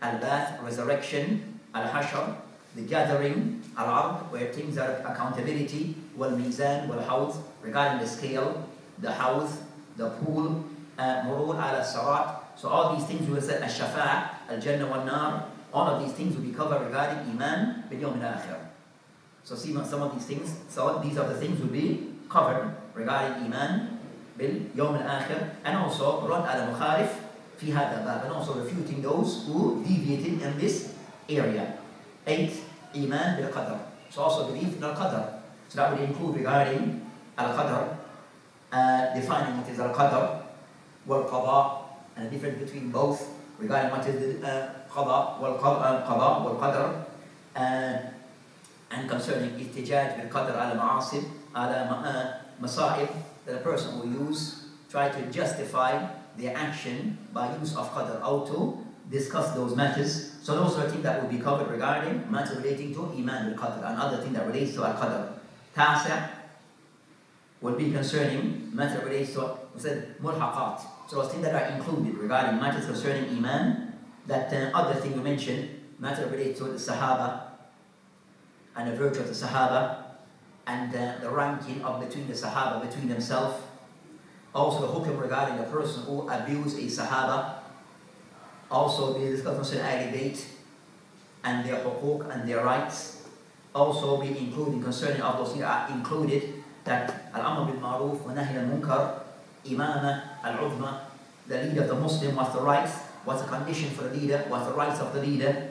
al-bath, resurrection, al-hashr, the gathering, al-ard, where things are accountability, wal-mizan, wal-hawd, regarding the scale, the hawd, the pool, murur ala-sarat. So all these things will say al-shafa', al-jannah wal-nar. All of these things will be covered regarding iman bil yawm al-akhir. So see some of these things. So these are the things will be covered regarding iman bil yawm al-akhir, and also rad al-mukhalif fi hadha bab, and also refuting those who deviated in this area. 8, iman bil qadar. So also belief in al-qadar. So that would include regarding al-qadar, defining what is al-qadar, wal-qada, and the difference between both, regarding what is the qada wal-qadar, and concerning ihtijaj bil-qadar ala ma'asib, ala masa'ib, that a person will try to justify their action by use of qadar, how to discuss those matters. So those are things that will be covered regarding matters relating to iman bil-qadar, and other things that relates to al-qadar. Tasa' will be concerning matter relates to, we said, mulhaqat. So those things that are included regarding matters concerning iman. That other thing we mentioned, matter related to the Sahaba and the virtue of the Sahaba, and the ranking of between the Sahaba between themselves. Also the hukum regarding the person who abused a Sahaba. Also the discussion concerning Ahl Bayt and their huquq and their rights. Also be including concerning of those things are included, that al-amr bil ma'ruf wa nahy al-munkar, imama al-uzma, the leader of the Muslim, what's the rights, what's the condition for the leader, what's the rights of the leader,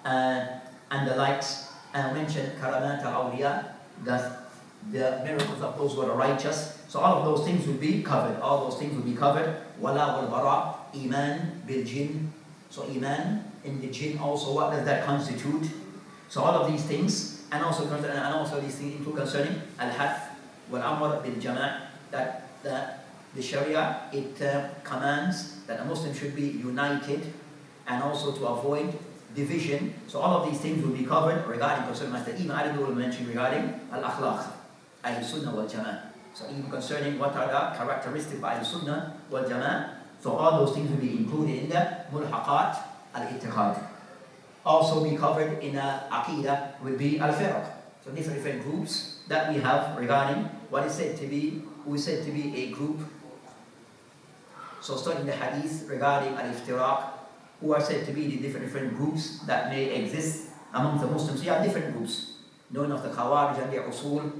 and the likes. And mentioned karamat al-awliya, the the miracles of those who are righteous. So all of those things will be covered. All those things will be covered. Wala wal bara, iman bil jinn. So iman in the jinn also, what does that constitute? So all of these things, and also these things include concerning al-hath wal amr bil jama', that the Sharia, it commands that a Muslim should be united and also to avoid division. So all of these things will be covered regarding concerning matter. Even I will mention regarding al-akhlaq, As-Sunnah wal Jama'ah. So even concerning what are the characteristics of As-Sunnah wal Jama'ah. So all those things will be included in the mulhaqat al-i'tiqad. Also be covered in aqidah will be al-firq. So different groups that we have regarding what is said to be, who is said to be a group. So studying the hadith regarding al-iftiraq, who are said to be the different groups that may exist among the Muslims. So you have different groups, known of the Khawarij and the Usul,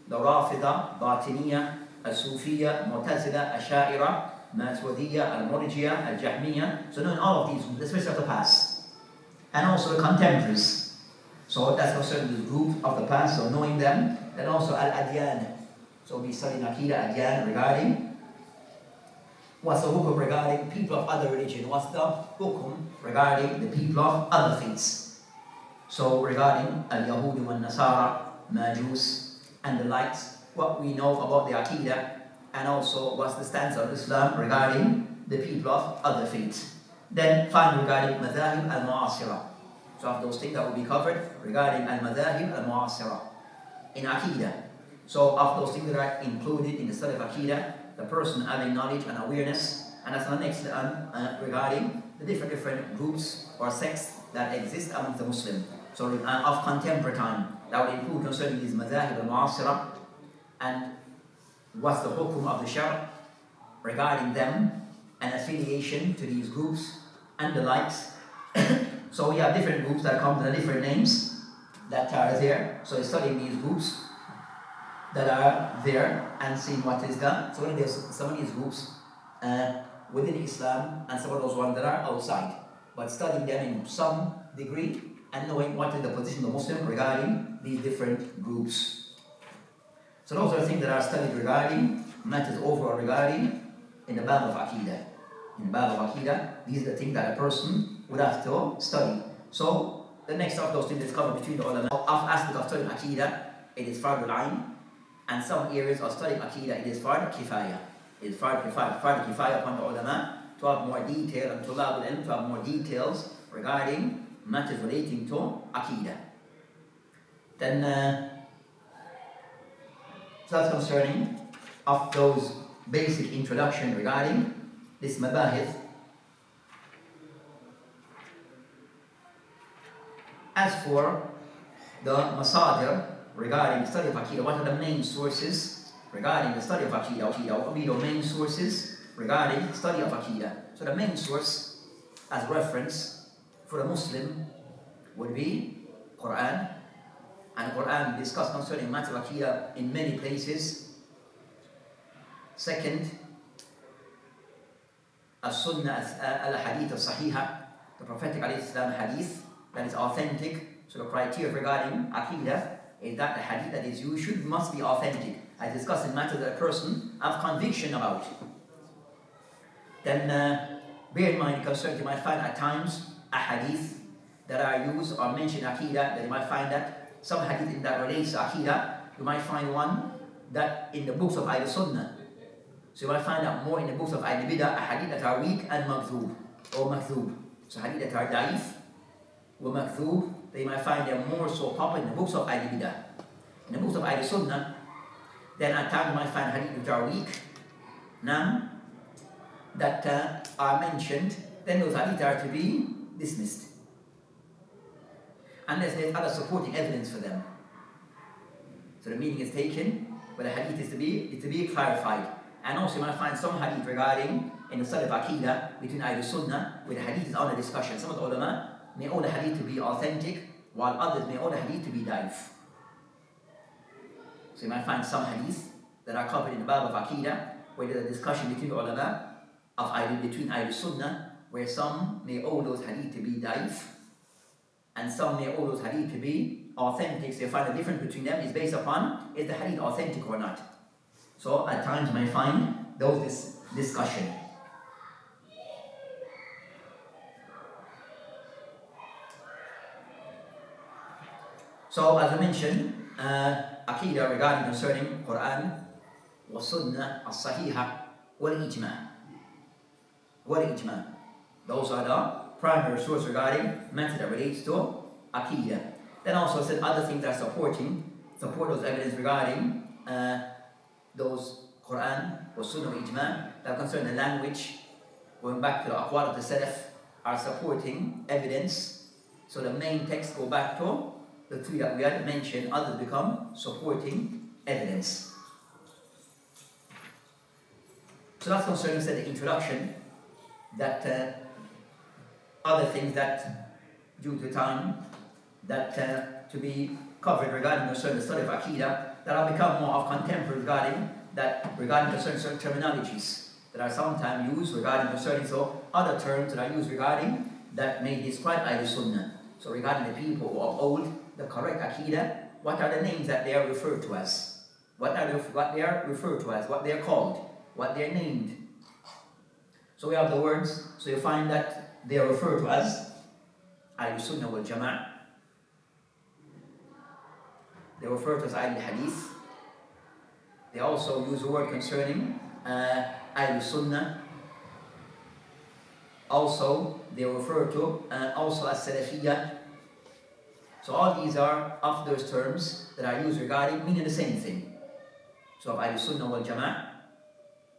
the Rafida, Batiniya, Al-Sufiya, Mu'tazila, Asha'ira, Maturidiyya, Al-Murjiya, Al-Jahmiya. So knowing all of these, especially of the past, and also the contemporaries. So that's concerning the group of the past, so knowing them. Then also Al-Adyan. So we study Aqidah Adyan regarding what's the hukum regarding people of other religion? What's the hukum regarding the people of other faiths? So regarding Al-Yahudi wal Nasara, Majus, and the likes, what we know about the Aqidah, and also what's the stance of Islam regarding the people of other faiths. Then finally regarding Madhahib al-Mu'asira. So of those things that will be covered regarding al-Madhahib al-Mu'asira in Aqidah. So of those things that are included in the study of Aqidah, the person having knowledge and awareness, and that's the next regarding the different groups or sects that exist among the Muslims. So of contemporary time, that would include concerning these madhahib al-mu'asira, and what's the hukum of the shar regarding them, and affiliation to these groups and the likes. So we have different groups that come with different names that are there. So studying these groups that are there and seeing what is done. So there's some of these groups within Islam and some of those ones that are outside, but studying them in some degree and knowing what is the position of the Muslim regarding these different groups. So those are things that are studied regarding matters overall regarding in the Bab of Aqidah. In the Bab of Aqidah, these are the things that a person would have to study. So the next of those things is covered between the ulama. Of aspect of studying Aqidah, it is Fard al-Ain, and some areas of studying Aqidah, it is Fard Kifaya. It is Fard Kifaya upon the ulama to have more detail and to have more details regarding matters relating to Aqidah. Then so that's concerning of those basic introduction regarding this mabahith. As for the masadir regarding the study of Aqidah, what are the main sources regarding the study of Aqidah? What will be the main sources regarding the study of Aqidah? So the main source as reference for a Muslim would be Quran, and Quran discussed concerning matter of Aqidah in many places. Second, As-Sunnah al-Hadith al-Sahiha, the prophetic hadith that is authentic. So the criteria regarding Aqidah is that the hadith that is used must be authentic. I discuss in matter that a person have conviction about. Then bear in mind, concerned, you might find at times a hadith that are used or mentioned Aqidah, that you might find that some hadith in that relates to Aqidah, you might find one that in the books of As-Sunnah. So you might find out more in the books of Al-Bidah, a hadith that are weak and makdhub or makdhub. So hadith that are daif or makdhub, they might find them more so popular in the books of Al-Bidah. In the books of Al-Sunnah, then at times you might find hadith that are weak, now that are mentioned, then those hadith are to be dismissed, unless there's other supporting evidence for them. So the meaning is taken, but the hadith is to be clarified. And also you might find some hadith regarding in the study of Aqidah between As-Sunnah, where the hadith is under discussion. Some of the ulama may own the hadith to be authentic, while others may own the hadith to be daif. So you might find some hadith that are covered in the Bab of Aqidah, where there's a discussion between the ulama between As-Sunnah, where some may own those hadith to be daif, and some may own those hadith to be authentic, so you find the difference between them is based upon is the hadith authentic or not. So at times you may find those discussion. So as I mentioned, Aqidah regarding concerning Quran, wa Sunnah, as-Sahiha, wal-Ijma'. Wal-Ijma'. Those are the primary source regarding matter that relates to Aqidah. Then also said other things that support those evidence regarding those Quran, wa Sunnah, Ijma' that concern the language, going back to the aqwal of the Salaf, are supporting evidence. So the main text go back to the three that we had mentioned, others become supporting evidence. So that's concerning the introduction, that other things that due to time that to be covered regarding certain study of Aqidah that have become more of contemporary regarding certain terminologies that are sometimes used regarding concerning other terms that are used regarding that may describe As-Sunnah. So regarding the people who uphold the correct Aqidah, what are the names that they are referred to as? What they are referred to as, what they are called, what they are named. So we have the words, so you find that they are referred to as As-Sunnah wal Jama'a. They are referred to as Al-Hadith. They also use the word concerning As-Sunnah. Also, they are referred to also as Salafiyah. So all these are of those terms that are used regarding meaning the same thing. So of As-Sunnah wal Jama'a,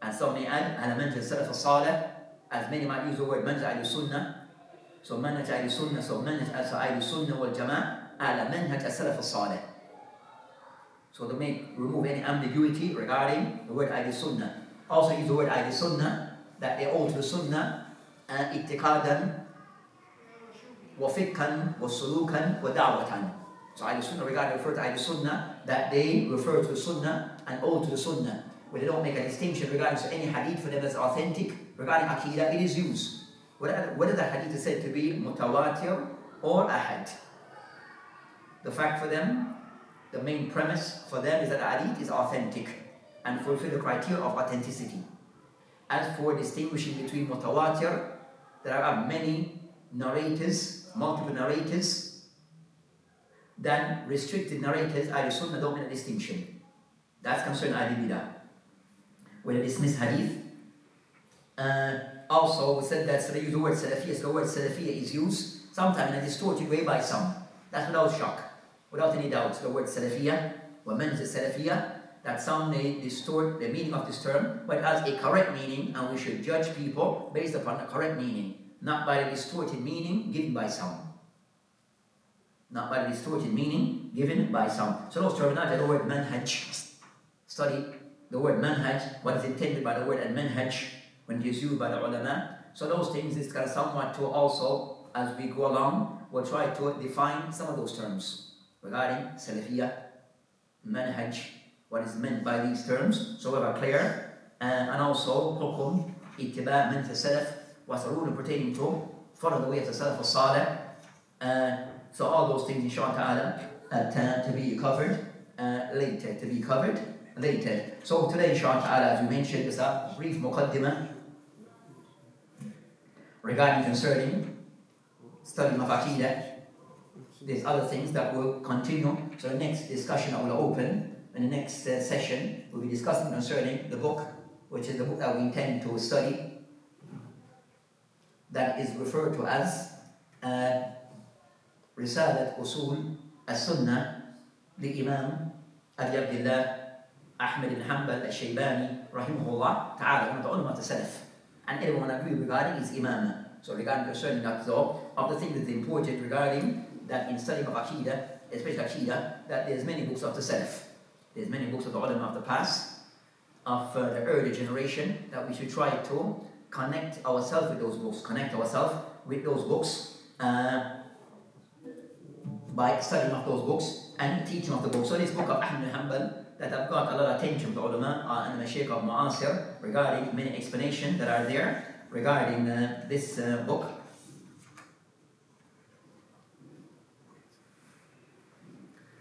and some may add ala manhaj salaf as-salih, as many might use the word manhaj As-Sunnah. So manhaj As-Sunnah, so manhaj As-Sunnah wal Jama'a ala manhaj salaf as-salih. So to remove any ambiguity regarding the word As-Sunnah. Also use the word As-Sunnah, that they hold to the Sunnah i'tiqadan wa fiqhan wa sulukan wa da'watan. So As-Sunnah regarding refer to As-Sunnah, that they refer to the Sunnah and hold to the Sunnah, where they don't make a distinction regarding any hadith for them that's authentic. Regarding Aqidah, it is used. Whether the hadith is said to be mutawatir or ahad. The fact for them, the main premise for them is that the hadith is authentic and fulfill the criteria of authenticity. As for distinguishing between mutawatir, there are many narrators, multiple narrators, than restricted narrators. As-Sunnah don't make a distinction. That's concerning Al-Bidah. When they dismiss hadith, also we said that so they use the word Salafiyah, so the word Salafiyah is used sometimes in a distorted way by some. That's without shock, without any doubt. The word Salafiyah, wa manhaj Salafiyah, that some may distort the meaning of this term, but it has a correct meaning, and we should judge people based upon the correct meaning, not by the distorted meaning given by some. Not by the distorted meaning given by some. So those terminology, the word manhaj, study the word manhaj, what is intended by the word al-manhaj when it is used by the ulama. So those things is kind of somewhat to also, as we go along, we'll try to define some of those terms regarding Salafiyah, manhaj, what is meant by these terms, so we are clear, and also hukum, ittiba' manhaj salaf, what's the rule pertaining to follow the way of the salaf as-salih. So all those things, inshallah ta'ala, to be covered later. So today, inshallah ta'ala, as we mentioned, is a brief muqaddimah regarding concerning studying of Aqidah. There's other things that will continue. So the next discussion I will open, in the next session, we'll be discussing concerning the book, which is the book that we intend to study, that is referred to as Risalat Usul As-Sunnah li Imam Abi Abdullah Ahmad ibn Hanbal al-Shaybani rahimahullah ta'ala, one of the ulama of the Salaf, and everyone agrees regarding his imamah. So regarding concerning that, so of the things that is important regarding that in studying of Aqidah, especially Aqidah, that there's many books of the Salaf. There's many books of the ulama of the past, of the early generation, that we should try to connect ourselves with those books, by studying of those books and teaching of the books. So this book of Ahmad ibn Hanbal, that I've got a lot of attention from the ulama and the Shaykh of Mu'asir regarding many explanations that are there regarding this book.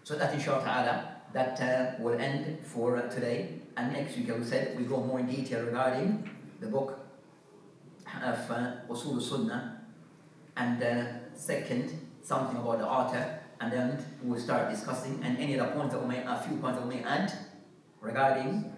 So that inshallah ta'ala, that will end for today. And next week, as we said, we go more in detail regarding the book of Usul As-Sunnah, and second, something about the author, and then we'll start discussing, and any other points that we may, a few points that we may add regarding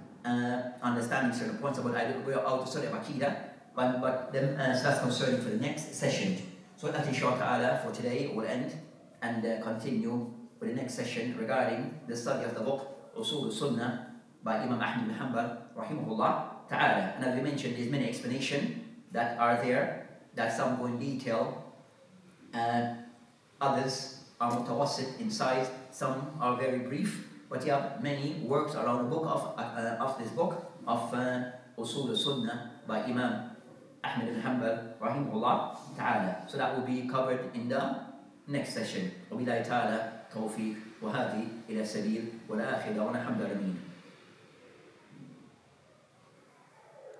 understanding certain points about how to study Aqidah, but then that's concerning for the next session. So that inshallah ta'ala for today will end, and continue with the next session regarding the study of the book Usul As-Sunnah by Imam Ahmad bin Hanbal rahimahullah ta'ala. And as we mentioned, there's many explanations that are there, that some go in detail, others are mutawassit in size, some are very brief, but you have many works around the book of this book of Usul As-Sunnah by Imam Ahmad bin Hanbal rahimahullah ta'ala. So that will be covered in the next session. وبالله تعالى توفيق وهذه إلى سبيل والآخرة ونحمد العالمين.